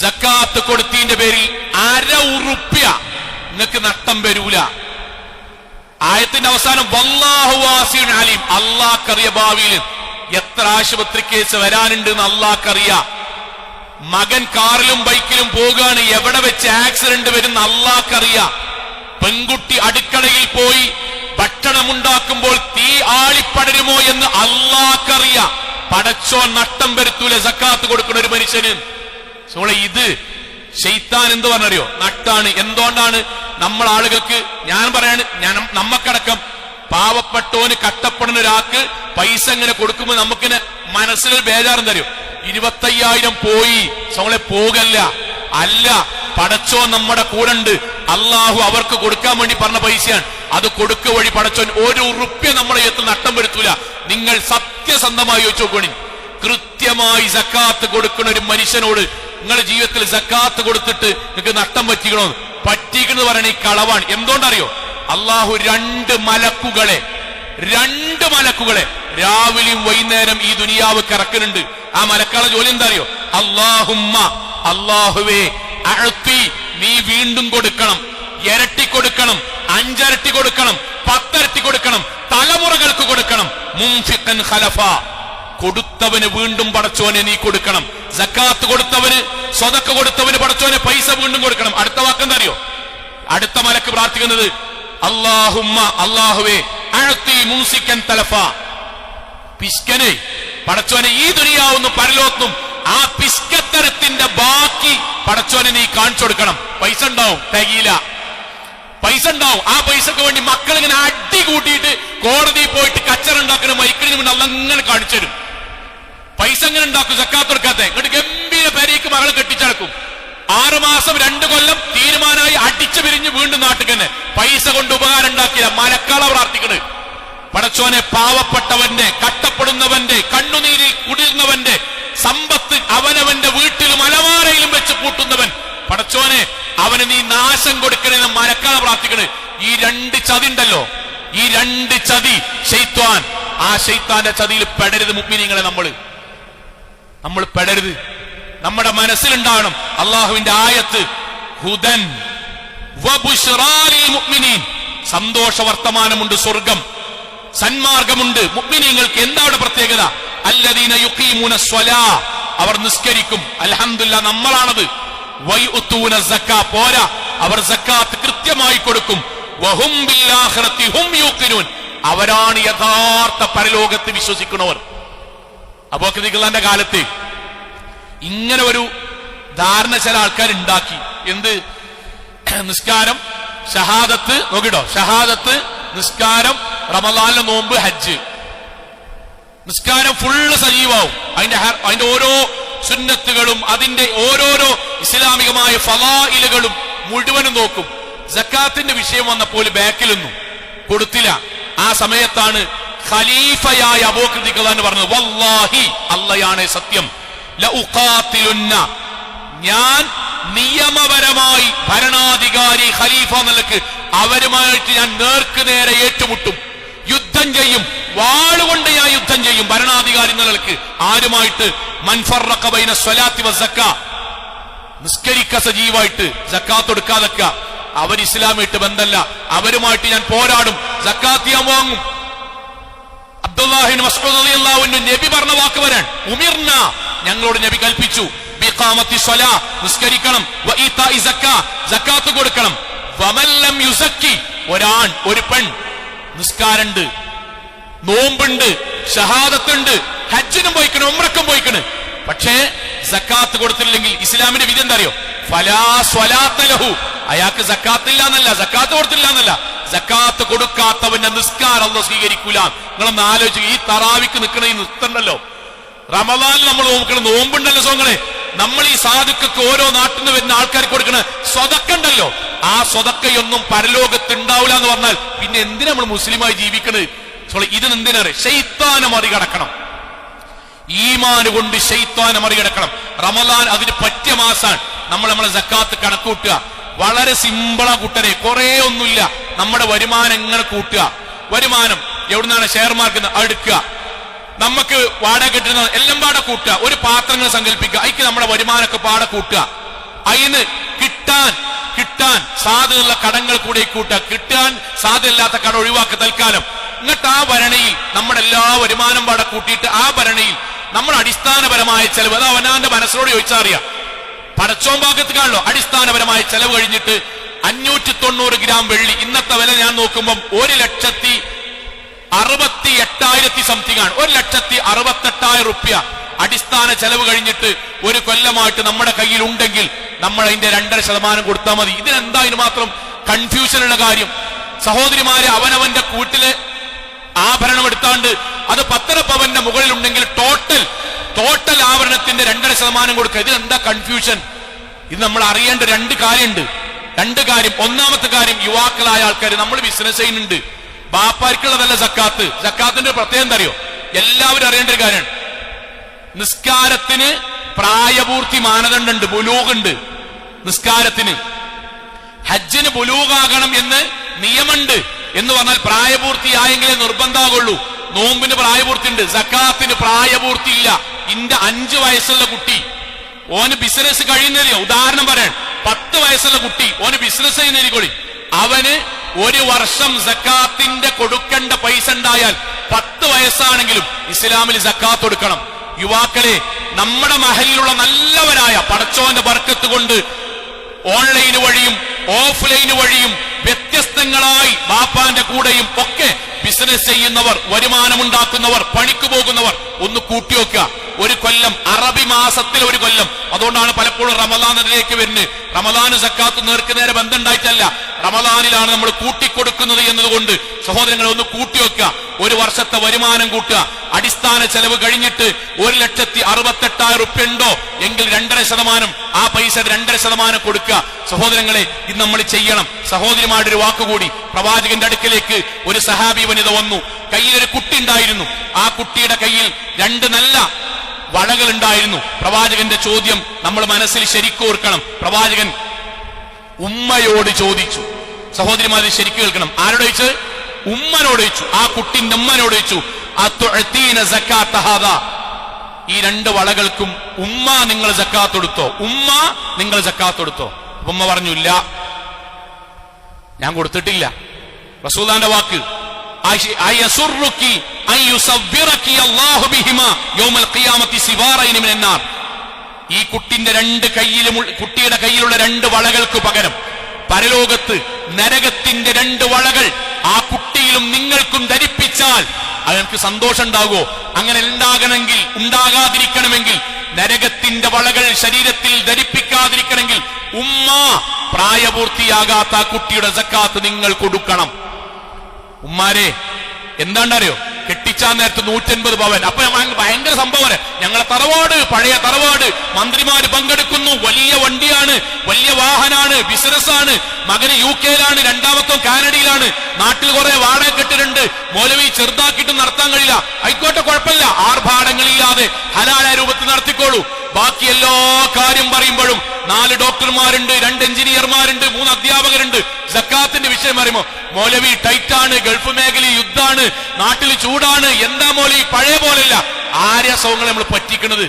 സക്കാത്ത് കൊടുത്തതിന്റെ പേരിൽ 1/2 ഉറുപ്യ നിങ്ങൾക്ക് നഷ്ടം വരൂല. ആയത്തിന്റെ അവസാനം വല്ലാഹു വാസിഉൻ അലീം, അല്ലാഹ്ക്കറിയ ഭാവിയിൽ എത്ര ആശുപത്രി കേസ് വരാനുണ്ട് എന്ന് അല്ലാഹ്ക്കറിയാം. മകൻ കാറിലും ബൈക്കിലും പോകുകയാണ്, എവിടെ വെച്ച് ആക്സിഡന്റ് വരുന്ന അല്ലാഹ്ക്കറിയാം. പെൺകുട്ടി അടുക്കളയിൽ പോയി ഭക്ഷണമുണ്ടാക്കുമ്പോൾ തീ ആളിപ്പടരുമോ എന്ന് അള്ളാഹ്ക്കറിയാം. പടച്ചോൻ നഷ്ടം വരുത്തൂല സക്കാത്ത് കൊടുക്കുന്ന ഒരു മനുഷ്യന്. ഇത് ശൈത്താൻ എന്ത് പറഞ്ഞറിയോ? നട്ടാണ്. എന്തുകൊണ്ടാണ്? നമ്മൾ ആളുകൾക്ക്, ഞാൻ പറയാണ്, നമ്മക്കടക്കം പാവപ്പെട്ടോന് കഷ്ടപ്പെടുന്ന ഒരാൾക്ക് പൈസ ഇങ്ങനെ കൊടുക്കുമ്പോൾ നമുക്കിന് മനസ്സിലൊരു ബേജാറെന്തറിയോ? 25,000 പോയി, നമ്മളെ പോകല്ല. അല്ല, പടച്ചോൻ നമ്മുടെ കൂടെ ഉണ്ട്. അള്ളാഹു അവർക്ക് കൊടുക്കാൻ വേണ്ടി പറഞ്ഞ പൈസയാണ്. അത് കൊടുക്ക വഴി പടച്ചോൻ ഒരു റുപ്യ നമ്മുടെ എത്തിൽ നഷ്ടം വരുത്തൂല. നിങ്ങൾ സത്യസന്ധമായി ചോദിച്ചു നോക്കണി. കൃത്യമായി സക്കാത്ത് കൊടുക്കുന്ന ഒരു മനുഷ്യനോട് നിങ്ങളുടെ ജീവിതത്തിൽ സക്കാത്ത് കൊടുത്തിട്ട് നിങ്ങൾക്ക് നഷ്ടം പറ്റിക്കണെന്ന് പറയണ ഈ കളവാണ്. എന്തുകൊണ്ടറിയോ? അള്ളാഹു രണ്ട് മലക്കുകളെ രാവിലെയും വൈകുന്നേരം ഈ ദുനിയാവ് കറക്കുന്നുണ്ട്. ആ മലക്കളെ ജോലി എന്താ അറിയോ? അല്ലാഹുമ്മ, അല്ലാഹുവേ, അഅ്തി, നീ വീണ്ടും കൊടുക്കണം, ഇരട്ടി കൊടുക്കണം, 5 ഇരട്ടി കൊടുക്കണം, 10 ഇരട്ടി കൊടുക്കണം, തലമുറകൾക്ക് കൊടുക്കണം. മുൻഫിഖൻ ഖലഫ, കൊടുത്തവന് വീണ്ടും പടച്ചോനെ നീ കൊടുക്കണം. സക്കാത്ത് കൊടുത്തവന്, സ്വതക്ക കൊടുത്തവന് പടച്ചോനെ പൈസ വീണ്ടും കൊടുക്കണം. അടുത്ത വാക്കെന്താ അറിയോ? അടുത്ത മലക്ക് പ്രാർത്ഥിക്കുന്നത് അല്ലാഹുമ്മ, അല്ലാഹുവേ, അഅ്തി മുൻസിക്കൻ തലഫ, പിസ്കനെ പടച്ചോനെ ഈ ദുനിയാവുന്നു പരലോകത്തും ആ പിസ്കത്തരത്തിന്റെ ബാക്കി പടച്ചോനെ നീ കാണിച്ചു കൊടുക്കണം. പൈസ ഉണ്ടാവും, തികയില്ല. പൈസ ഉണ്ടാവും, ആ പൈസക്ക് വേണ്ടി മക്കൾ ഇങ്ങനെ അടി കൂട്ടിയിട്ട് കോടതിയിൽ പോയിട്ട് കച്ചറുണ്ടാക്കുന്ന മൈക്കിന് മുന്നേ അങ്ങനെ കാണിച്ചു തരും. പൈസ എങ്ങനെ ഉണ്ടാക്കും? സക്കാത്ത് കൊടുക്കാത്ത എന്നിട്ട് ഗംഭീര പേരേക്ക് മകളെ കെട്ടിച്ചടക്കും. 6 മാസം 2 കൊല്ലം തീരുമാനമായി അടിച്ചു പിരിഞ്ഞ് വീണ്ടും നാട്ടിൽ തന്നെ പൈസ കൊണ്ട് ഉപകാരം ഉണ്ടാക്കില്ല. മലക്കള പ്രാർത്ഥിക്കണ് പടച്ചോനെ, പാവപ്പെട്ടവന്റെ, കഷ്ടപ്പെടുന്നവന്റെ, കണ്ണുനീരിൽ കുടിരുന്നവന്റെ സമ്പത്ത് അവനവന്റെ വീട്ടിലും അലമാരയിലും വെച്ച് കൂട്ടുന്നവൻ പടച്ചോനെ, അവന് നീ നാശം കൊടുക്കണെന്ന് മലക്കള പ്രാർത്ഥിക്കണ്. ഈ 2 ചതി ഉണ്ടല്ലോ, ഈ 2 ചതി ശൈത്വാൻ, ആ ശൈത്താന്റെ ചതിയിൽ പെടരുത് മുഅ്മിനീങ്ങളെ. നമ്മൾ പെടരുത്. നമ്മുടെ മനസ്സിലുണ്ടാവണം അള്ളാഹുവിന്റെ ആയത്ത്, ഹുദൻ വബുശ്റാ ലിൽ മുഅ്മിനീൻ, സന്തോഷ വർത്തമാനമുണ്ട്, സ്വർഗം, സന്മാർഗമുണ്ട് മുഅ്മിനീങ്ങൾക്ക്. എന്താ അവിടെ പ്രത്യേകത? അല്ലദീന യുഖീമൂന സ്വലാ, അവർ നിസ്കരിക്കും. അൽഹംദുലില്ലാഹ്, നമ്മളാണത്. വയുതൂന സക്കാ, പോരാ, അവർ സക്കാത്ത് കൃത്യമായി കൊടുക്കും. വഹും ബിൽ ആഖിറതി ഹും യൂഖിനൂൻ, അവരാണ് യഥാർത്ഥ പരലോകത്ത് വിശ്വസിക്കുന്നവർ. അബൂബക്കറിന്റെ കാലത്ത് ഇങ്ങനെ ഒരു ധാരണ ചില ആൾക്കാരുണ്ടാക്കി. എന്ത്? നിസ്കാരം, ഷഹാദത്ത്, നോക്കിട്ടോ, ഷഹാദത്ത്, നിസ്കാരം, റമളാനിലെ നോമ്പ്, ഹജ്ജ്, നിസ്കാരം ഫുള്ള് സജീവാവും. അതിന്റെ ഓരോ സുന്നത്തുകളും അതിന്റെ ഓരോരോ ഇസ്ലാമികമായ ഫളായിലുകളും മുഴുവനും നോക്കും. സക്കാത്തിന്റെ വിഷയം വന്നപ്പോൾ ബാക്കിലൊന്നും കൊടുത്തില്ല. ആ സമയത്താണ് ഖലീഫയായ അബൂബക്കർ പറഞ്ഞത്, വല്ലാഹി, അല്ലാഹയാണ് സത്യം, ലഉഖാതിലുന്ന, ഞാൻ നിയമപരമായി ഭരണാധികാരി ഖലീഫ എന്നുള്ളക്ക് അവരുമായിട്ട് ഞാൻ നേർക്ക് നേരെ ഏറ്റുമുട്ടും, യുദ്ധം ചെയ്യും, വാളുകൊണ്ട് ഞാൻ യുദ്ധം ചെയ്യും ഭരണാധികാരി എന്നുള്ളക്ക്. ആരുമായിട്ട്? മൻ ഫറഖ ബൈന സ്വലാത്തി വസ്സക്കാ, നിസ്കരിക്ക സജീവായിട്ട്, സക്കാത്ത് കൊടുക്കാതൊക്ക, അവർ ഇസ്ലാമായിട്ട് ബന്ധമല്ല, അവരുമായിട്ട് ഞാൻ പോരാടും, സക്കാത്ത് ഞാൻ വാങ്ങും. അബ്ദുല്ലാഹി ഇബ്നു മസ്ഊദ് റളിയല്ലാഹു അൻഹു നബി പറഞ്ഞ വാക്ക് വരാൻ, ഉമിർന, ഞങ്ങളോട് നബി കൽപ്പിച്ചു, ബിഖാമത്തി സ്വലാ, നിസ്കരിക്കണം, വഇതാഇ സക്കാ, സക്കാത്ത് കൊടുക്കണം, വമൻ ലം യുസക്കി, ഒരാൺ ഒരു പെൺ, നിസ്കാരണ്ട്, നോമ്പുണ്ട്, ഷഹാദത്തുണ്ട്, ഹജ്ജിനും പോയിക്കണ്, ഉംറക്കും പോയിക്കണ്, പക്ഷേ സക്കാത്ത് കൊടുത്തില്ലെങ്കിൽ ഇസ്ലാമിന്റെ വിധി എന്താ അറിയോ? ഫലാ സ്വലാത്ത ലഹു, അയാൾക്ക് സക്കാത്ത് ഇല്ല എന്നല്ല, സക്കാത്ത് കൊടുത്തില്ല എന്നല്ല, സക്കാത്ത് കൊടുക്കാത്തവന്റെ നിസ്കാരം അല്ലാഹു സ്വീകരിക്കൂല. നിങ്ങളൊന്ന് ആലോചിച്ചു, ഈ തറാവിക്ക് നിൽക്കണ ഈ നിർത്തണ്ടല്ലോ, റമളാനിൽ നമ്മൾ നോക്കണം, നോമ്പുണ്ടല്ലോ സോങ്ങളെ, നമ്മൾ ഈ സാധുക്കൾക്ക് ഓരോ നാട്ടിൽ നിന്ന് വരുന്ന ആൾക്കാർക്ക് കൊടുക്കണ സ്വതക്ക ഉണ്ടല്ലോ, ആ സ്വതക്കയൊന്നും പരലോകത്ത് ഉണ്ടാവില്ല എന്ന് പറഞ്ഞാൽ പിന്നെ എന്തിനാ നമ്മൾ മുസ്ലിമായി ജീവിക്കണത്? ഇതിനെന്തിനേറെ ശൈത്താനെ മറികടക്കണം, ഈമാന് കൊണ്ട് ശൈത്താനെ മറികടക്കണം. റമളാൻ അതിന് പറ്റിയ മാസാണ്. നമ്മളെ സക്കാത്ത് കണക്കൂട്ടുക വളരെ സിമ്പിളാ കൂട്ടരെ, കുറെ ഒന്നുമില്ല. നമ്മുടെ വരുമാനം എങ്ങനെ കൂട്ടുക? വരുമാനം എവിടുന്നാണ്? ഷെയർ മാർക്കറ്റ് എടുക്കുക, നമുക്ക് വാടക കിട്ടുന്ന എല്ലാം പാടെ കൂട്ടുക, ഒരു പാത്രങ്ങൾ സങ്കല്പിക്കുക, അതിക്ക് നമ്മുടെ വരുമാനമൊക്കെ പാടെ കൂട്ടുക, അതിന് കിട്ടാൻ സാധ്യതയുള്ള കടങ്ങൾ കൂടെ കൂട്ടുക, കിട്ടാൻ സാധ്യതയില്ലാത്ത കട ഒഴിവാക്കുക തൽക്കാലം. എന്നിട്ട് ആ ഭരണയിൽ നമ്മുടെ എല്ലാ വരുമാനം പാടെ കൂട്ടിയിട്ട് ആ ഭരണയിൽ നമ്മൾ അടിസ്ഥാനപരമായ ചെലവ്, അത് അവനാന്റെ മനസ്സിനോട് ചോദിച്ചാൽ അറിയാം, പടച്ചോൻ ഭാഗത്ത് കാണല്ലോ, അടിസ്ഥാനപരമായ ചെലവ് കഴിഞ്ഞിട്ട് 590 ഗ്രാം വെള്ളി. ഇന്നത്തെ വില ഞാൻ നോക്കുമ്പോൾ 1,68,000 സംതിങ് ആണ്. 1,68,000 റുപ്യ അടിസ്ഥാന ചെലവ് കഴിഞ്ഞിട്ട് ഒരു കൊല്ലമായിട്ട് നമ്മുടെ കയ്യിൽ ഉണ്ടെങ്കിൽ നമ്മൾ അതിന്റെ 2.5% കൊടുത്താൽ മതി. ഇതിനെന്താ ഇതിന് മാത്രം കൺഫ്യൂഷനുള്ള കാര്യം? സഹോദരിമാരെ, അവനവന്റെ കൂട്ടില് ആഭരണം എടുത്താണ്ട് അത് 10 പവന്റെ മുകളിലുണ്ടെങ്കിൽ ടോട്ടൽ ആഭരണത്തിന്റെ 2.5% കൊടുക്കുക. ഇതിനെന്താ കൺഫ്യൂഷൻ? ഇത് നമ്മൾ അറിയേണ്ട രണ്ട് കാര്യം. ഒന്നാമത്തെ കാര്യം, യുവാക്കളായ ആൾക്കാർ നമ്മൾ ബിസിനസ് ചെയ്യുന്നുണ്ട്, ബാപ്പാർക്കുള്ളതല്ല സക്കാത്ത്. സക്കാത്തിന്റെ പ്രത്യേകം എന്താ അറിയോ? എല്ലാവരും അറിയേണ്ട ഒരു കാര്യമാണ്. നിസ്കാരത്തിന് പ്രായപൂർത്തി മാനദണ്ഡമുണ്ട്, ബുലൂഗുണ്ട് നിസ്കാരത്തിന്. ഹജ്ജിന് ബുലൂഗാകണം എന്ന് നിയമമുണ്ട്. എന്ന് പറഞ്ഞാൽ പ്രായപൂർത്തിയായെങ്കിലേ നിർബന്ധമാകുള്ളൂ. നോമ്പിന് പ്രായപൂർത്തി ഉണ്ട്, സക്കാത്തിന് പ്രായപൂർത്തി ഇല്ല. ഇന്റെ 5 വയസ്സുള്ള കുട്ടി ഓന് ബിസിനസ് കഴിയുന്നില്ല. ഉദാഹരണം പറയാൻ, 10 വയസ്സുള്ള കുട്ടി ഓന് ബിസിനസ് ചെയ്യുന്നിരിക്കൊള്ളി, അവന് 1 വർഷം സക്കാത്തിന്റെ കൊടുക്കേണ്ട പൈസ ഉണ്ടായാൽ 10 വയസ്സാണെങ്കിലും ഇസ്ലാമിൽ സക്കാത്ത് കൊടുക്കണം. യുവാക്കളെ, നമ്മുടെ മഹലിലുള്ള നല്ലവരായ പടച്ചോന്റെ ബർക്കത്ത് കൊണ്ട് ഓൺലൈന് വഴിയും ഓഫ്ലൈന് വഴിയും വ്യത്യസ്തങ്ങളായി ബാപ്പാന്റെ കൂടെയും ഒക്കെ ബിസിനസ് ചെയ്യുന്നവർ, വരുമാനമുണ്ടാക്കുന്നവർ, പണിക്ക് പോകുന്നവർ ഒന്ന് കൂട്ടിവെക്കുക. ഒരു കൊല്ലം, അറബി മാസത്തിൽ 1 കൊല്ലം. അതുകൊണ്ടാണ് പലപ്പോഴും റമദാനിലേക്ക് വരുന്നത്. റമദാന് സക്കാത്ത് നേർക്ക് നേരെ ബന്ധമുണ്ടായിട്ടല്ല, റമദാനിലാണ് നമ്മൾ കൂട്ടിക്കൊടുക്കുന്നത് എന്നതുകൊണ്ട് സഹോദരങ്ങളെ ഒന്ന് കൂട്ടിവെക്കുക. 1 വർഷത്തെ വരുമാനം കൂട്ടുക. അടിസ്ഥാന ചെലവ് കഴിഞ്ഞിട്ട് 1,68,000 റുപ്യ ഉണ്ടോ എങ്കിൽ 2.5%, ആ പൈസ 2.5% കൊടുക്കുക. സഹോദരങ്ങളെ, ഇത് നമ്മൾ ചെയ്യണം. സഹോദരിമാരുടെ ഒരു വാക്കുകൂടി. പ്രവാചകന്റെ അടുക്കലേക്ക് ഒരു സഹാബി വനിത വന്നു. കയ്യിലൊരു കുട്ടി ഉണ്ടായിരുന്നു. ആ കുട്ടിയുടെ കയ്യിൽ 2 നല്ല വളകൾ ഉണ്ടായിരുന്നു. പ്രവാചകന്റെ ചോദ്യം നമ്മൾ മനസ്സിൽ ശരിക്കോർക്കണം. പ്രവാചകൻ ഉമ്മയോട് ചോദിച്ചു. സഹോദരിമാരെ ശരിക്കും കേൾക്കണം. ആരോട് ചോദിച്ചു? ഉമ്മനോട് ചോദിച്ചു. ആ കുട്ടിന്റെ ഉമ്മനോട് ചോദിച്ചു, അത്തുഅതീന സക്കാത്ത ഹാദാ, ഈ 2 വളകൾക്കും ഉമ്മ നിങ്ങൾ സക്കാത്ത് കൊടുത്തോ? ഉമ്മ നിങ്ങൾ സക്കാത്ത് കൊടുത്തോ? ഉമ്മ പറഞ്ഞു, ഇല്ല, ഞാൻ കൊടുത്തിട്ടില്ല. റസൂലുള്ളാഹിന്റെ വാക്ക്, അയസുറുക്കി അയ്യുസവ്വിറക്കി അല്ലാഹു ബിഹിമാ യൗമൽ ഖിയാമത്തി സിവാറൈന മിനൻ നാർ. ഈ കുട്ടിയുടെ കയ്യിലുള്ള 2 വളകൾക്ക് പകരം പരലോകത്ത് നരകത്തിന്റെ 2 വളകൾ ആ കുട്ടിയിലും നിങ്ങൾക്കും ധരിപ്പിച്ചാൽ അതെനിക്ക് സന്തോഷം ഉണ്ടാകുമോ? അങ്ങനെ ഉണ്ടാകാതിരിക്കണമെങ്കിൽ, നരകത്തിന്റെ വളകൾ ശരീരത്തിൽ ധരിപ്പിക്കാതിരിക്കണമെങ്കിൽ ഉമ്മ പ്രായപൂർത്തിയാകാത്ത ആ കുട്ടിയുടെ സക്കാത്ത് നിങ്ങൾ കൊടുക്കണം. ഉമ്മാരെ, എന്താണ്ടറിയോ? കെട്ടിച്ചാൻ നേരത്ത് 150 പവൻ. അപ്പൊ ഭയങ്കര സംഭവം. ഞങ്ങളെ തറവാട്, പഴയ തറവാട്, മന്ത്രിമാര് പങ്കെടുക്കുന്നു, വലിയ വണ്ടിയാണ്, വലിയ വാഹനാണ്, ബിസിനസ്സാണ്. മകന് UK-യിലാണ്, രണ്ടാമത്തോ കാനഡയിലാണ്. നാട്ടിൽ കുറെ വാടക കെട്ടിട്ടുണ്ട്. മൗലവി ചെറുതാക്കിയിട്ട് നടത്താൻ കഴിയില്ല. ആയിക്കോട്ടെ, കുഴപ്പമില്ല, ആർഭാടങ്ങളില്ലാതെ ഹലാലായ രൂപത്തിൽ നടത്തിക്കോളൂ. ബാക്കി എല്ലാ കാര്യം പറയുമ്പോഴും 4 ഡോക്ടർമാരുണ്ട്, 2 എഞ്ചിനീയർമാരുണ്ട്, 3 അധ്യാപകരുണ്ട്. സക്കാത്തിന്റെ വിഷയം പറയുമ്പോ മൗലവി ടൈറ്റാണ്, ഗൾഫ് മേഖല യുദ്ധാണ്, നാട്ടിൽ ചൂടാണ്. എന്താ മൗലവി, പഴയ പോലെയല്ല. ആര്യ സൗങ്ങളെ നമ്മൾ പറ്റിക്കുന്നത്?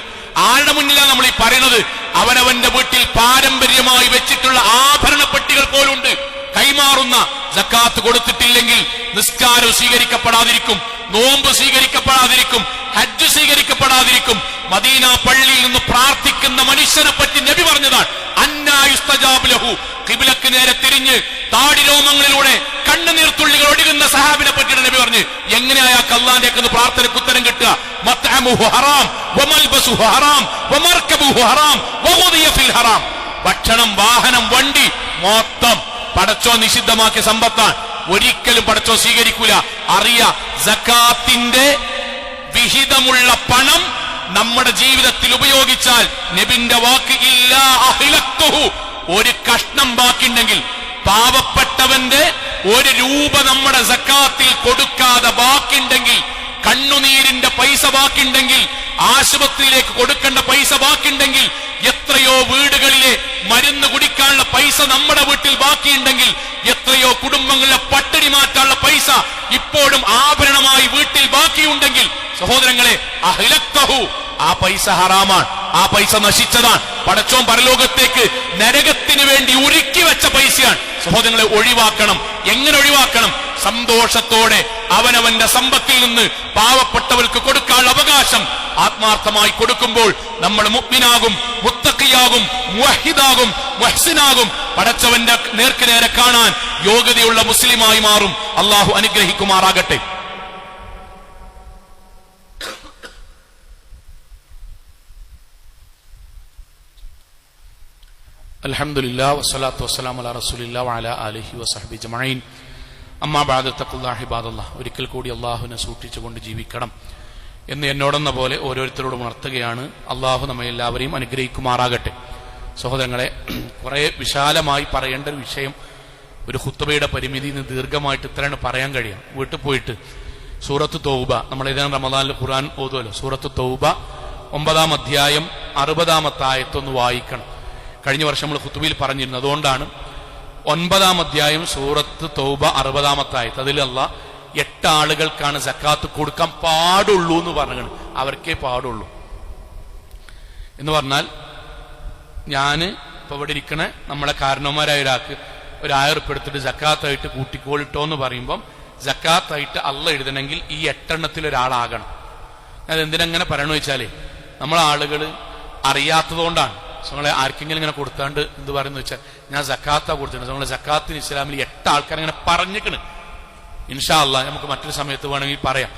ആരുടെ മുന്നിലാണ് നമ്മൾ ഈ പറയുന്നത്? അവനവന്റെ വീട്ടിൽ പാരമ്പര്യമായി വെച്ചിട്ടുള്ള ആഭരണ പെട്ടികൾ പോലുണ്ട്. കൈമാറുന്ന സക്കാത്ത് കൊടുത്തിട്ടില്ലെങ്കിൽ നിസ്കാരം സ്വീകരിക്കപ്പെടാതിരിക്കും, നോമ്പ് സ്വീകരിക്കപ്പെടാതിരിക്കും, ഹജ്ജ് സ്വീകരിക്കപ്പെടാതിരിക്കും. മദീന പള്ളിയിൽ നിന്ന് പ്രാർത്ഥിക്കുന്ന മനുഷ്യനെ പറ്റി നബി പറഞ്ഞതാണ്, അന്നായുസ്തജാബ് ലഹു, ഖിബ്ലക്ക് നേരെ തിരിഞ്ഞ് താടിരോമങ്ങളിലൂടെ കണ്ണുനീർത്തുള്ളികൾ ഒഴുകുന്ന സഹാബിനെ പറ്റിയാണ് നബി പറഞ്ഞു. എങ്ങനെയാ അല്ലാഹുവിന്റെ പ്രാർത്ഥനയ്ക്ക് ഉത്തരം കിട്ടുക? മത്അമുഹു ഹറാം വമൽബസുഹു ഹറാം വമർകബുഹു ഹറാം വഗുദിയ ഫിൽ ഹറാം. ഭക്ഷണം, വാഹനം, വണ്ടി മൊത്തം പടച്ചോ നിഷിദ്ധമാക്കിയ സമ്പത്താണ്. ഒരിക്കലും പടച്ചോ സ്വീകരിക്കൂല. അറിയ, സക്കാത്തിന്റെ വിഹിതമുള്ള പണം നമ്മുടെ ജീവിതത്തിൽ ഉപയോഗിച്ചാൽ നബിന്റെ വാക്ക് ഇല്ലാ അഹ്ലക്തുഹു, ഒരു കഷ്ണം ബാക്കിയുണ്ടെങ്കിൽ, പാവപ്പെട്ടവന്റെ 1 രൂപ നമ്മുടെ സക്കാത്തിൽ കൊടുക്കാതെ ബാക്കിയുണ്ടെങ്കിൽ, കണ്ണുനീരിന്റെ പൈസ ബാക്കിയുണ്ടെങ്കിൽ, ആശുപത്രിയിലേക്ക് കൊടുക്കേണ്ട പൈസ ബാക്കിയുണ്ടെങ്കിൽ, എത്രയോ വീടുകളിലെ മരുന്ന് കുടിക്കാനുള്ള പൈസ നമ്മുടെ വീട്ടിൽ ബാക്കിയുണ്ടെങ്കിൽ, എത്രയോ കുടുംബങ്ങളിലെ പട്ടിണി മാറ്റാനുള്ള പൈസ ഇപ്പോഴും ആഭരണമായി വീട്ടിൽ ബാക്കിയുണ്ടെങ്കിൽ, സഹോദരങ്ങളെ, അഹ്ലക്തഹു, ആ പൈസ ഹറാമാണ്, ആ പൈസ നശിച്ചതാണ്. പടച്ചോൻ പരലോകത്തേക്ക് നരകത്തിന് വേണ്ടി ഒരുക്കി വെച്ച പൈസയാണ്. സഹോദരങ്ങളെ, ഒഴിവാക്കണം. എങ്ങനെ ഒഴിവാക്കണം? സന്തോഷത്തോടെ അവനവന്റെ സമ്പത്തിൽ നിന്ന് പാവപ്പെട്ടവർക്ക് കൊടുക്കാനുള്ള അവകാശം ആത്മാർത്ഥമായി കൊടുക്കുമ്പോൾ നമ്മൾ മുഅ്മിനാകും, മുത്തഖി മുത്തഖിയാകും, മുവഹിദാകും, മുഹ്സിനാകും. പടച്ചവന്റെ നേർക്ക് നേരെ കാണാൻ യോഗ്യതയുള്ള മുസ്ലിമായി മാറും. അള്ളാഹു അനുഗ്രഹിക്കുമാറാകട്ടെ. അൽഹംദുലില്ലാഹ് വസ്സലാത്തു വസ്സലാമു അലാ റസൂലില്ലാഹി വഅലാ ആലിഹി വസഹ്ബിഹി അജ്മഈൻ. അമ്മാ ബഅദ് തഖുല്ലാഹി ഇബാദല്ലാഹ്. ഒരിക്കൽ കൂടി അള്ളാഹുവിനെ സൂക്ഷിച്ചുകൊണ്ട് ജീവിക്കണം എന്ന് എന്നോടെന്ന പോലെ ഓരോരുത്തരോടും ഉണർത്തുകയാണ്. അള്ളാഹു നമ്മെ എല്ലാവരെയും അനുഗ്രഹിക്കുമാറാകട്ടെ. സഹോദരങ്ങളെ, കുറെ വിശാലമായി പറയേണ്ട ഒരു വിഷയം, ഒരു ഖുത്ബയുടെ പരിമിതി നിന്ന് ദീർഘമായിട്ട് ഇത്രയാണ് പറയാൻ കഴിയാം. വീട്ടിൽ പോയിട്ട് സൂറത്ത് തൗബ, നമ്മൾ ഏതാനും റമദാനിൽ ഖുർആൻ ഓതുമല്ലോ, സൂറത്ത് തൗബ 9-ാം അധ്യായം 60-ാമത്തെ ആയത്തൊന്ന് വായിക്കണം. കഴിഞ്ഞ വർഷം നമ്മൾ ഖുത്ബയിൽ പറഞ്ഞിരുന്നു. അതുകൊണ്ടാണ് 9-ാം അധ്യായം സൂറത്ത് തൗബ 60-ാമത്തെ ആയത്ത്. അതിൽ അല്ലാഹ് 8 ആളുകൾക്കാണ് സക്കാത്ത് കൊടുക്കാൻ പാടുള്ളൂ എന്ന് പറഞ്ഞത്. അവർക്കേ പാടുള്ളൂ എന്ന് പറഞ്ഞാൽ, ഞാൻ ഇപ്പൊ ഇവിടെ ഇരിക്കണ നമ്മളെ കാരണവന്മാരായ ഒരാൾക്ക് ഒരു 1000 ഉറുപ്പിക എടുത്തിട്ട് സക്കാത്തായിട്ട് കൂട്ടിക്കോളിട്ടോ എന്ന് പറയുമ്പം സക്കാത്തായിട്ട് അള്ളാഹ് എഴുതണമെങ്കിൽ ഈ 8 എണ്ണത്തിൽ ഒരാളാകണം. അത് എന്തിനങ്ങനെ പറയണമെന്ന് വെച്ചാലേ, നമ്മളെ ആളുകൾ അറിയാത്തതുകൊണ്ടാണ്. നമ്മളെ ആർക്കെങ്കിലും ഇങ്ങനെ കൊടുത്താണ്ട് എന്ത് പറയുന്നത് വെച്ചാൽ, ഞാൻ സക്കാത്താ കൊടുത്തിട്ടുണ്ട്, നമ്മളെ സക്കാത്തിന് ഇസ്ലാമിൽ 8 ആൾക്കാർ ഇങ്ങനെ പറഞ്ഞിക്കണ്. ഇൻഷാ അല്ലാഹ് നമുക്ക് മറ്റൊരു സമയത്ത് വേണമെങ്കിൽ പറയാം.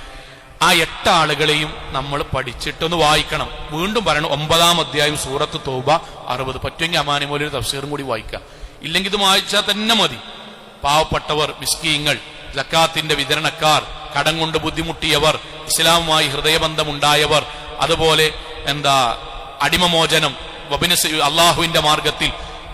ആ 8 ആളുകളെയും നമ്മൾ പഠിച്ചിട്ടൊന്ന് വായിക്കണം. വീണ്ടും പറയണം, 9-ാം അധ്യായം സൂറത്ത് തൗബ 60. പറ്റുമെങ്കിൽ അമാനി മൗലവിയുടെ തഫ്സീറും കൂടി വായിക്കാം. ഇല്ലെങ്കിൽ ഇത് വായിച്ചാൽ തന്നെ മതി. പാവപ്പെട്ടവർ, മിസ്കീങ്ങൾ, സക്കാത്തിന്റെ വിതരണക്കാർ, കടം കൊണ്ട് ബുദ്ധിമുട്ടിയവർ, ഇസ്ലാമുമായി ഹൃദയബന്ധമുണ്ടായവർ, അതുപോലെ അടിമമോചനം, അള്ളാഹുവിന്റെ മാർഗത്തിൽ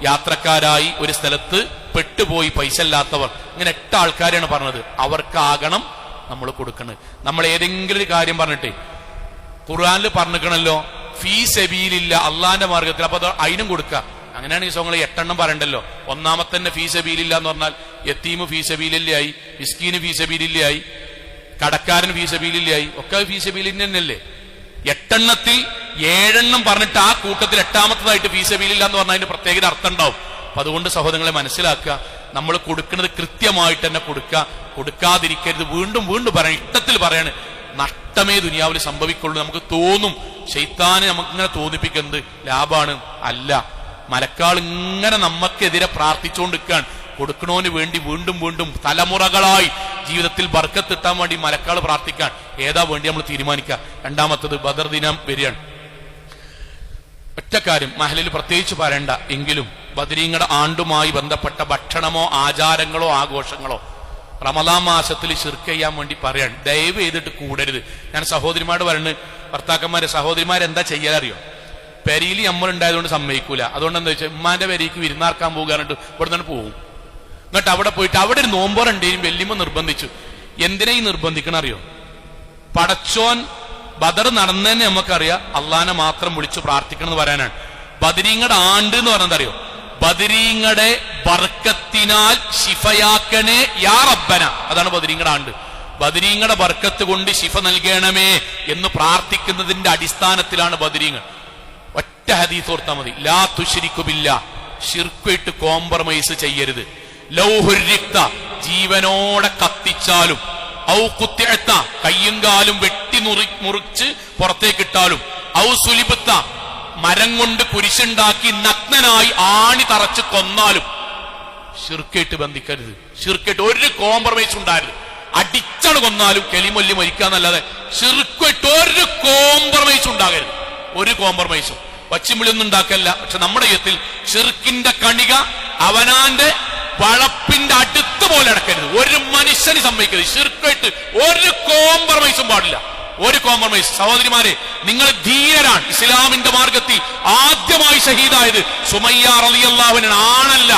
യാത്രക്കാരായി ഒരു സ്ഥലത്ത് പെട്ടുപോയി പൈസ ഇല്ലാത്തവർ, ഇങ്ങനെ 8 ആൾക്കാരാണ് പറഞ്ഞത്. അവർക്കാകണം നമ്മൾ കൊടുക്കുന്നത്. നമ്മൾ ഏതെങ്കിലും ഒരു കാര്യം പറഞ്ഞിട്ടേ, ഖുർആനിൽ പറഞ്ഞിക്കണല്ലോ ഫീ സബീലില്ല, അള്ളാന്റെ മാർഗത്തിൽ, അപ്പൊ അതിനും കൊടുക്കുക. അങ്ങനെയാണ് ഈ സോങ്ങൾ 8 എണ്ണം പറയണ്ടല്ലോ. ഒന്നാമത്തെ തന്നെ ഫീ സബീലില്ല എന്ന് പറഞ്ഞാൽ യത്തീമ് ഫീ സബീലില്ലായി, മിസ്കീന് ഫീ സബീലില്ലായി, കടക്കാരൻ ഫീ സബീലില്ലായി, ഒക്കെ ഫീ സബീലിന് തന്നെയല്ലേ. 8 എണ്ണത്തിൽ 7 എണ്ണം പറഞ്ഞിട്ട് ആ കൂട്ടത്തിൽ 8-ാമത്തതായിട്ട് ഫീ സബീലില്ല എന്ന് പറഞ്ഞാൽ അതിന്റെ പ്രത്യേക അർത്ഥം ഉണ്ടാവും. അപ്പൊ അതുകൊണ്ട് സഹോദരങ്ങളെ മനസ്സിലാക്കുക, നമ്മൾ കൊടുക്കുന്നത് കൃത്യമായിട്ട് തന്നെ കൊടുക്കുക, കൊടുക്കാതിരിക്കരുത്. വീണ്ടും വീണ്ടും പറയാൻ ഇഷ്ടത്തിൽ പറയാണ്, നഷ്ടമേ ദുനിയാവിൽ സംഭവിക്കുള്ളൂ. നമുക്ക് തോന്നും, ശൈത്താനെ നമുക്കിങ്ങനെ തോന്നിപ്പിക്കുന്നത് ലാഭാണ്. അല്ല, മലക്കാൾ ഇങ്ങനെ നമുക്കെതിരെ പ്രാർത്ഥിച്ചുകൊണ്ടിരിക്കാൻ, കൊടുക്കണോന് വേണ്ടി വീണ്ടും വീണ്ടും തലമുറകളായി ജീവിതത്തിൽ ബർക്കത്തിട്ടാൻ വേണ്ടി മലക്കാൾ പ്രാർത്ഥിക്കാൻ. ഏതാ വേണ്ടി നമ്മൾ തീരുമാനിക്കുക. രണ്ടാമത്തത് ബദർ ദിനം വരികയാണ്. ഒറ്റ കാര്യം മഹലിൽ പ്രത്യേകിച്ച് പറയണ്ട എങ്കിലും, ബദരീങ്ങളുടെ ആണ്ടുമായി ബന്ധപ്പെട്ട ഭക്ഷണമോ ആചാരങ്ങളോ ആഘോഷങ്ങളോ റമദാൻ മാസത്തിൽ ശിർക്ക് ചെയ്യാൻ വേണ്ടി പറയാൻ ദയവ് ചെയ്തിട്ട് കൂടരുത്. ഞാൻ സഹോദരിമാരോട് പറയുന്നത്, ഭർത്താക്കന്മാരെ സഹോദരിമാരെന്താ ചെയ്യാറിയോ, പെരിയിൽ നമ്മളുണ്ടായതുകൊണ്ട് സമ്മതിക്കൂല. അതുകൊണ്ട് എന്താ വെച്ചാൽ, ഉമ്മാന്റെ പെരിക്ക് വിരുന്നാർക്കാൻ പോകാനിട്ട് ഇവിടെ നിന്ന് പോകും. എന്നിട്ട് അവിടെ പോയിട്ട് അവിടെ ഒരു നോമ്പോറുണ്ടേലും വെല്ലിമ നിർബന്ധിച്ചു. എന്തിനാ ഈ നിർബന്ധിക്കണം അറിയോ? പടച്ചോൻ ബദർ നടന്നതന്നെ നമുക്കറിയാം, അള്ളാനെ മാത്രം വിളിച്ചു പ്രാർത്ഥിക്കണം എന്ന് പറയാനാണ്. ബദരീങ്ങളുടെ ആണ്ട് എന്ന് പറഞ്ഞത് അറിയോ? ബദരീങ്ങളുടെ ബർക്കത്തിനാൽ ശിഫയാക്കണേ യാ റബ്ബന, അതാണ് ബദരീങ്ങളുടെ ആണ്ട്. ബദരീങ്ങളുടെ ബർക്കത്ത് കൊണ്ട് ശിഫ നൽകണമേ എന്ന് പ്രാർത്ഥിക്കുന്നതിന്റെ അടിസ്ഥാനത്തിലാണ് ബദരീങ്ങൾ. ഒറ്റ ഹദീസ് ഓർത്താൽ മതി, ലാ തുശ്രികു ബില്ലാഹ്, ശിർക്കായിട്ട് കോംപ്രമൈസ് ചെയ്യരുത്. ലൗ ഹുരിക്ത, ജീവനോടെ കത്തിച്ചാലും, ഔ കുത്തിഅത്ത, കയ്യും കാലും വെട്ടി മുറിച്ച് പുറത്തേക്കിട്ടാലും, ഔ സുലിബത്ത, മരം കൊണ്ട് കുരിശുണ്ടാക്കി നഗ്നനായി ആണി തറച്ച് കൊന്നാലും ശിർക്കായിട്ട് ബന്ധിക്കരുത്. ശിർക്കായിട്ട് ഒരു കോംപ്രമൈസ് ഉണ്ടായിരുന്നു. അടിച്ചാണ് കൊന്നാലും കെലിമൊല്ലി മരിക്കാന്നല്ലാതെ ശിർക്കായിട്ട് ഒരു കോംപ്രമൈസ് ഉണ്ടാകരുത്. ഒരു കോംപ്രമൈസും വച്ചിമുളിയൊന്നും ഉണ്ടാക്കല്ല. പക്ഷെ നമ്മുടെ യുദ്ധത്തിൽ ശിർക്കിന്റെ കണിക അവനാന്റെ വളപ്പിന്റെ അടുത്ത് പോലെ അടക്കരുത്. ഒരു മനുഷ്യന് സമ്മതിക്കരുത്. ശിർക്കായിട്ട് ഒരു കോംപ്രമൈസും പാടില്ല. ഒരു കോംപ്രമൈസ്. സഹോദരിമാരെ, നിങ്ങൾ ധീരരാണ്. ഇസ്ലാമിന്റെ മാർഗത്തിൽ ആദ്യമായി ഷഹീദായത് സുമയ്യ റളിയല്ലാഹു അൻഹ ആണല്ല,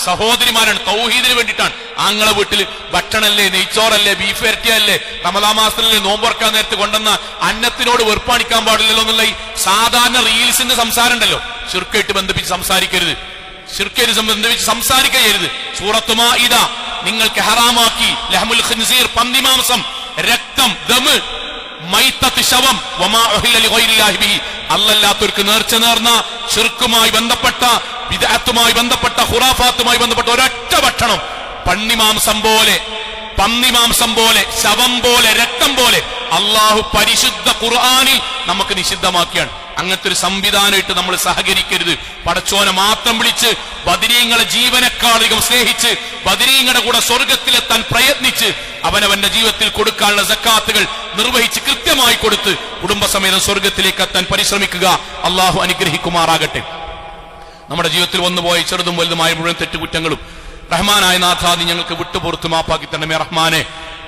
സഹോദരിമാരാണ്. തൗഹീദിന് വേണ്ടിയിട്ടാണ്. ആങ്ങളെ വീട്ടിൽ ഭക്ഷണല്ലേ, നെയ്ച്ചോറല്ലേ, ബീഫ് വരട്ടിയല്ലേ, റമദാൻ മാസത്തിലല്ലേ നോമ്പുറക്കാൻ നേരത്ത് കൊണ്ടുവന്ന അന്നത്തിനോട് വെറുപ്പാണിക്കാൻ പാടില്ലല്ലോ എന്നുള്ള ഈ സാധാരണ റീൽസിന്റെ സംസാരം ഉണ്ടല്ലോ, ശിർക്കായിട്ട് ബന്ധിപ്പിച്ച് സംസാരിക്കരുത്. ശിർക്കായിട്ട് ബന്ധിപ്പിച്ച് സംസാരിക്കരുത്. സൂറത്ത് മാഇദ നിങ്ങൾക്ക് ഹറാമാക്കി ലഹമുൽ ഖിൻസീർ, പന്നിമാംസം, രക്തം, ദമ്, മൈത്തത്ത്, ശവം, വമാ ഉഹില്ല ലിഗൈരില്ലാഹി ബിഹി, അല്ലാത്തവർക്ക് നേർച്ച നേർന്ന ശിർക്കുമായി ബന്ധപ്പെട്ട, ബിദ്അത്തുമായി ബന്ധപ്പെട്ട, ഖുറാഫാത്തുമായി ബന്ധപ്പെട്ട ഒരൊറ്റ ഭക്ഷണം പന്നിമാംസം പോലെ, പന്നിമാംസം പോലെ, ശവം പോലെ, രക്തം പോലെ അള്ളാഹു പരിശുദ്ധ ഖുർആനിൽ നമുക്ക് നിഷിദ്ധമാക്കിയാണ്. അങ്ങനത്തെ ഒരു സംവിധാനമായിട്ട് നമ്മൾ സഹകരിക്കരുത്. പടച്ചോനെ മാത്രം വിളിച്ച് ബദരീങ്ങളെ ജീവനേക്കാളധികം സ്നേഹിച്ച് ബദരീങ്ങളുടെ കൂടെ സ്വർഗത്തിലെത്താൻ പ്രയത്നിച്ച് അവനവന്റെ ജീവിതത്തിൽ കൊടുക്കാനുള്ള സക്കാത്തുകൾ നിർവഹിച്ച് കൃത്യമായി കൊടുത്ത് കുടുംബസമേതം സ്വർഗത്തിലേക്ക് എത്താൻ പരിശ്രമിക്കുക. അള്ളാഹു അനുഗ്രഹിക്കുമാറാകട്ടെ. നമ്മുടെ ജീവിതത്തിൽ വന്നുപോയ ചെറുതും വലുതുമായ മുഴുവൻ തെറ്റുകുറ്റങ്ങളും റഹ്മാനായ നാഥ നീ ഞങ്ങൾക്ക് വിട്ടുപുറത്ത് മാപ്പാക്കി തരണമേ റഹ്മാനെ.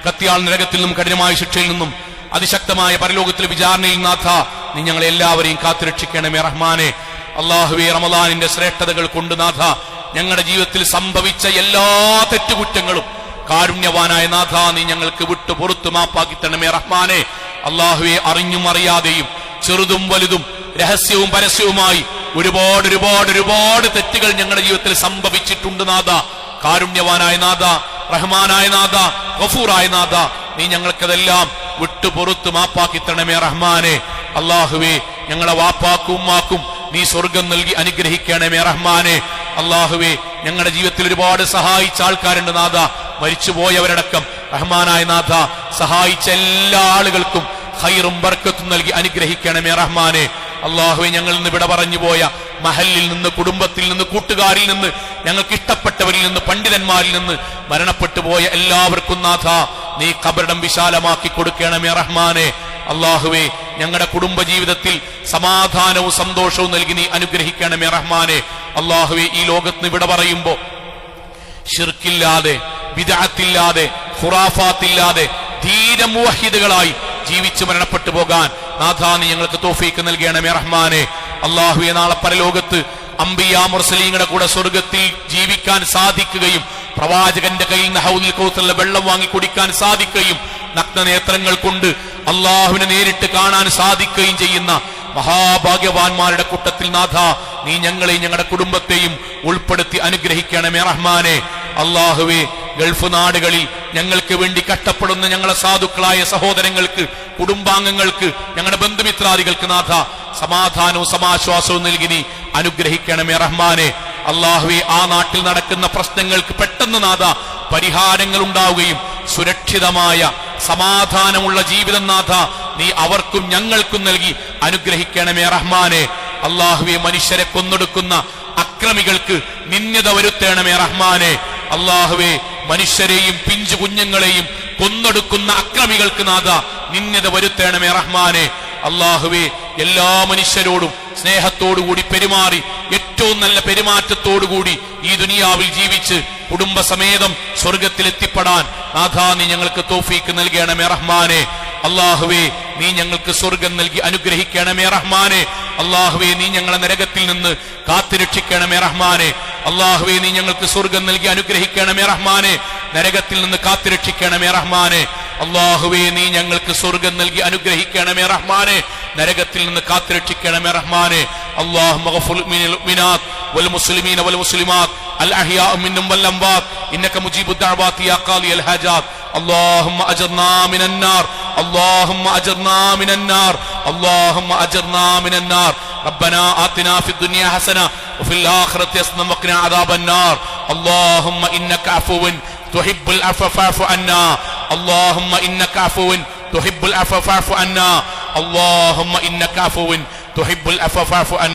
കത്തിയാൾ നരകത്തിൽ നിന്നും കഠിനമായ ശിക്ഷയിൽ നിന്നും അതിശക്തമായ പരലോകത്തിലെ വിചാരണയിൽ നാഥ നീ ഞങ്ങളെ എല്ലാവരെയും കാത്തുരക്ഷിക്കണമേ റഹ്മാനെ. അല്ലാഹുവേ, റമളാനിന്റെ ശ്രേഷ്ഠതകൾ കൊണ്ട് നാഥ ഞങ്ങളുടെ ജീവിതത്തിൽ സംഭവിച്ച എല്ലാ തെറ്റുകുറ്റങ്ങളും കാരുണ്യവാനായ നാഥ നീ ഞങ്ങൾക്ക് വിട്ടു പുറത്തു മാപ്പാക്കി തരണമേ റഹ്മാനെ. അല്ലാഹുവേ, അറിഞ്ഞും അറിയാതെയും ചെറുതും വലുതും രഹസ്യവും പരസ്യവുമായി ഒരുപാട് തെറ്റുകൾ ഞങ്ങളുടെ ജീവിതത്തിൽ സംഭവിച്ചിട്ടുണ്ട് നാഥ. കാരുണ്യവാനായ നാഥ, റഹ്മാനായ നാഥ, ഗഫൂറായ നാഥ നീ ഞങ്ങൾക്കതെല്ലാം വിട്ടു പുറത്തു മാപ്പാക്കി തരണമേ റഹ്മാനെ. അല്ലാഹുവേ, ഞങ്ങളെ വാപ്പാക്കും ഉമ്മാക്കും നീ സ്വർഗം നൽകി അനുഗ്രഹിക്കണമേ റഹ്മാനെ. അല്ലാഹുവേ, ഞങ്ങളുടെ ജീവിതത്തിൽ ഒരുപാട് സഹായിച്ച ആൾക്കാരുണ്ട് നാഥ, മരിച്ചുപോയവരടക്കം റഹ്മാനായ നാഥ സഹായിച്ച എല്ലാ ആളുകൾക്കും ഖൈറും ബർക്കത്തും നൽകി അനുഗ്രഹിക്കണമേ റഹ്മാനെ. അല്ലാഹുവേ, ഞങ്ങളിൽ നിന്ന് വിട പറഞ്ഞു പോയ മഹലിൽ നിന്ന്, കുടുംബത്തിൽ നിന്ന്, കൂട്ടുകാരിൽ നിന്ന്, ഞങ്ങൾക്ക് ഇഷ്ടപ്പെട്ടവരിൽ നിന്ന്, പണ്ഡിതന്മാരിൽ നിന്ന് മരണപ്പെട്ടു പോയ എല്ലാവർക്കും നാഥ നീ ഖബറിടം വിശാലമാക്കി കൊടുക്കണമേ റഹ്മാനെ. അല്ലാഹുവേ, ഞങ്ങളുടെ കുടുംബ ജീവിതത്തിൽ സമാധാനവും സന്തോഷവും നൽകി നീ അനുഗ്രഹിക്കണമേ റഹ്മാനെ. അല്ലാഹുവേ, ഈ ലോകത്ത് വിട പറയുമ്പോ ശിർക്കില്ലാതെ, ബിദ്അത്തില്ലാതെ, ഖുറാഫാത്തില്ലാതെ ധീര മുവഹിദുകളായി ജീവിച്ച് മരണപ്പെട്ടു പോകാൻ നാഥ നീ ഞങ്ങൾക്ക് തൗഫീഖ് നൽകണമേ റഹ്മാനെ. അല്ലാഹുവേ, നാളെ പരലോകത്ത് അംബിയാ മുർസലീങ്ങളുടെ കൂടെ സ്വർഗത്തിൽ ജീവിക്കാൻ സാധിക്കുകയും പ്രവാചകന്റെ കയ്യിൽ നിന്ന് ഹൗദുൽ കൗസറിലെ വെള്ളം വാങ്ങി കുടിക്കാൻ സാധിക്കുകയും നഗ്നനേത്രങ്ങൾ കൊണ്ട് അള്ളാഹുവിനെ നേരിട്ട് കാണാൻ സാധിക്കുകയും ചെയ്യുന്ന മഹാഭാഗ്യവാന്മാരുടെ കൂട്ടത്തിൽ നാഥ നീ ഞങ്ങളെയും ഞങ്ങളുടെ കുടുംബത്തെയും ഉൾപ്പെടുത്തി അനുഗ്രഹിക്കണമേ റഹ്മാനെ. അല്ലാഹുവേ, ഗൾഫ് നാടുകളിൽ ഞങ്ങൾക്ക് വേണ്ടി കഷ്ടപ്പെടുന്ന ഞങ്ങളെ സാധുക്കളായ സഹോദരങ്ങൾക്ക്, കുടുംബാംഗങ്ങൾക്ക്, ഞങ്ങളുടെ ബന്ധുമിത്രാദികൾക്ക് നാഥ സമാധാനവും സമാശ്വാസവും നൽകി നീ അനുഗ്രഹിക്കണമേ റഹ്മാനെ. അല്ലാഹുവേ, ആ നാട്ടിൽ നടക്കുന്ന പ്രശ്നങ്ങൾക്ക് പെട്ടെന്ന് നാഥ പരിഹാരങ്ങൾ ഉണ്ടാവുകയും സുരക്ഷിതമായ സമാധാനമുള്ള ജീവിതം നാഥ നീ അവർക്കും ഞങ്ങൾക്കും നൽകി അനുഗ്രഹിക്കണമേ റഹ്മാനെ. അല്ലാഹുവേ, മനുഷ്യരെ കൊന്നൊടുക്കുന്ന അക്രമികൾക്ക് നിന്ദത വരുത്തണമേ റഹ്മാനെ. അല്ലാഹുവേ, മനുഷ്യരെയും പിഞ്ചു കുഞ്ഞുങ്ങളെയും കൊന്നൊടുക്കുന്ന അക്രമികൾക്ക് നാഥ നിന്ദത വരുത്തണമേ റഹ്മാനെ. അല്ലാഹുവേ, എല്ലാ മനുഷ്യരോടും സ്നേഹത്തോടുകൂടി പെരുമാറി ഏറ്റവും നല്ല പെരുമാറ്റത്തോടുകൂടി ഈ ദുനിയാവിൽ ജീവിച്ച് കുടുംബസമേതം സ്വർഗത്തിലെത്തിപ്പെടാൻ നാഥ നീ ഞങ്ങൾക്ക് തൗഫീഖ് നൽകണമേ റഹ്മാനെ. അല്ലാഹുവേ, നീ ഞങ്ങൾക്ക് സ്വർഗം നൽകി അനുഗ്രഹിക്കണമേ റഹ്മാനെ. അല്ലാഹുവേ, നീ ഞങ്ങളെ നരകത്തിൽ നിന്ന് കാത്തുരക്ഷിക്കണമേ റഹ്മാനെ. അല്ലാഹുവേ, നീ ഞങ്ങൾക്ക് സ്വർഗം നൽകി അനുഗ്രഹിക്കണമേ റഹ്മാനെ. നരകത്തിൽ നിന്ന് കാത്തുരക്ഷിക്കണമേ റഹ്മാനെ. അല്ലാഹുവേ, നീ ഞങ്ങൾക്ക് സ്വർഗം നൽകി അനുഗ്രഹിക്കണമേ റഹ്മാനെ. നരകത്തിൽ നിന്ന് കാത്തുരക്ഷിക്കണമേ റഹ്മാനെ. അല്ലാഹുമ്മ ഗഫിർ ലിൽ മുഅ്മിനാത്ത് വൽ മുസ്ലിമീന വൽ മുസ്ലിമാത്ത് അൽ അഹ്യാഉ മിൻഹും വൽ അംവാത്ത് ഇന്നക മുജീബുദ് ദഅവാതി യാ ഖാദിയൽ ഹാജാത്ത്. اللهم أجرنا من النار، اللهم أجرنا من النار، اللهم أجرنا من النار. ربنا آتنا في الدنيا حسنة وفي الآخرة حسنة وقنا عذاب النار. اللهم إنك عفو تحب العفو فاعف عنا. اللهم إنك عفو تحب العفو فاعف عنا. اللهم إنك عفو تحب العفو فاعف عنا.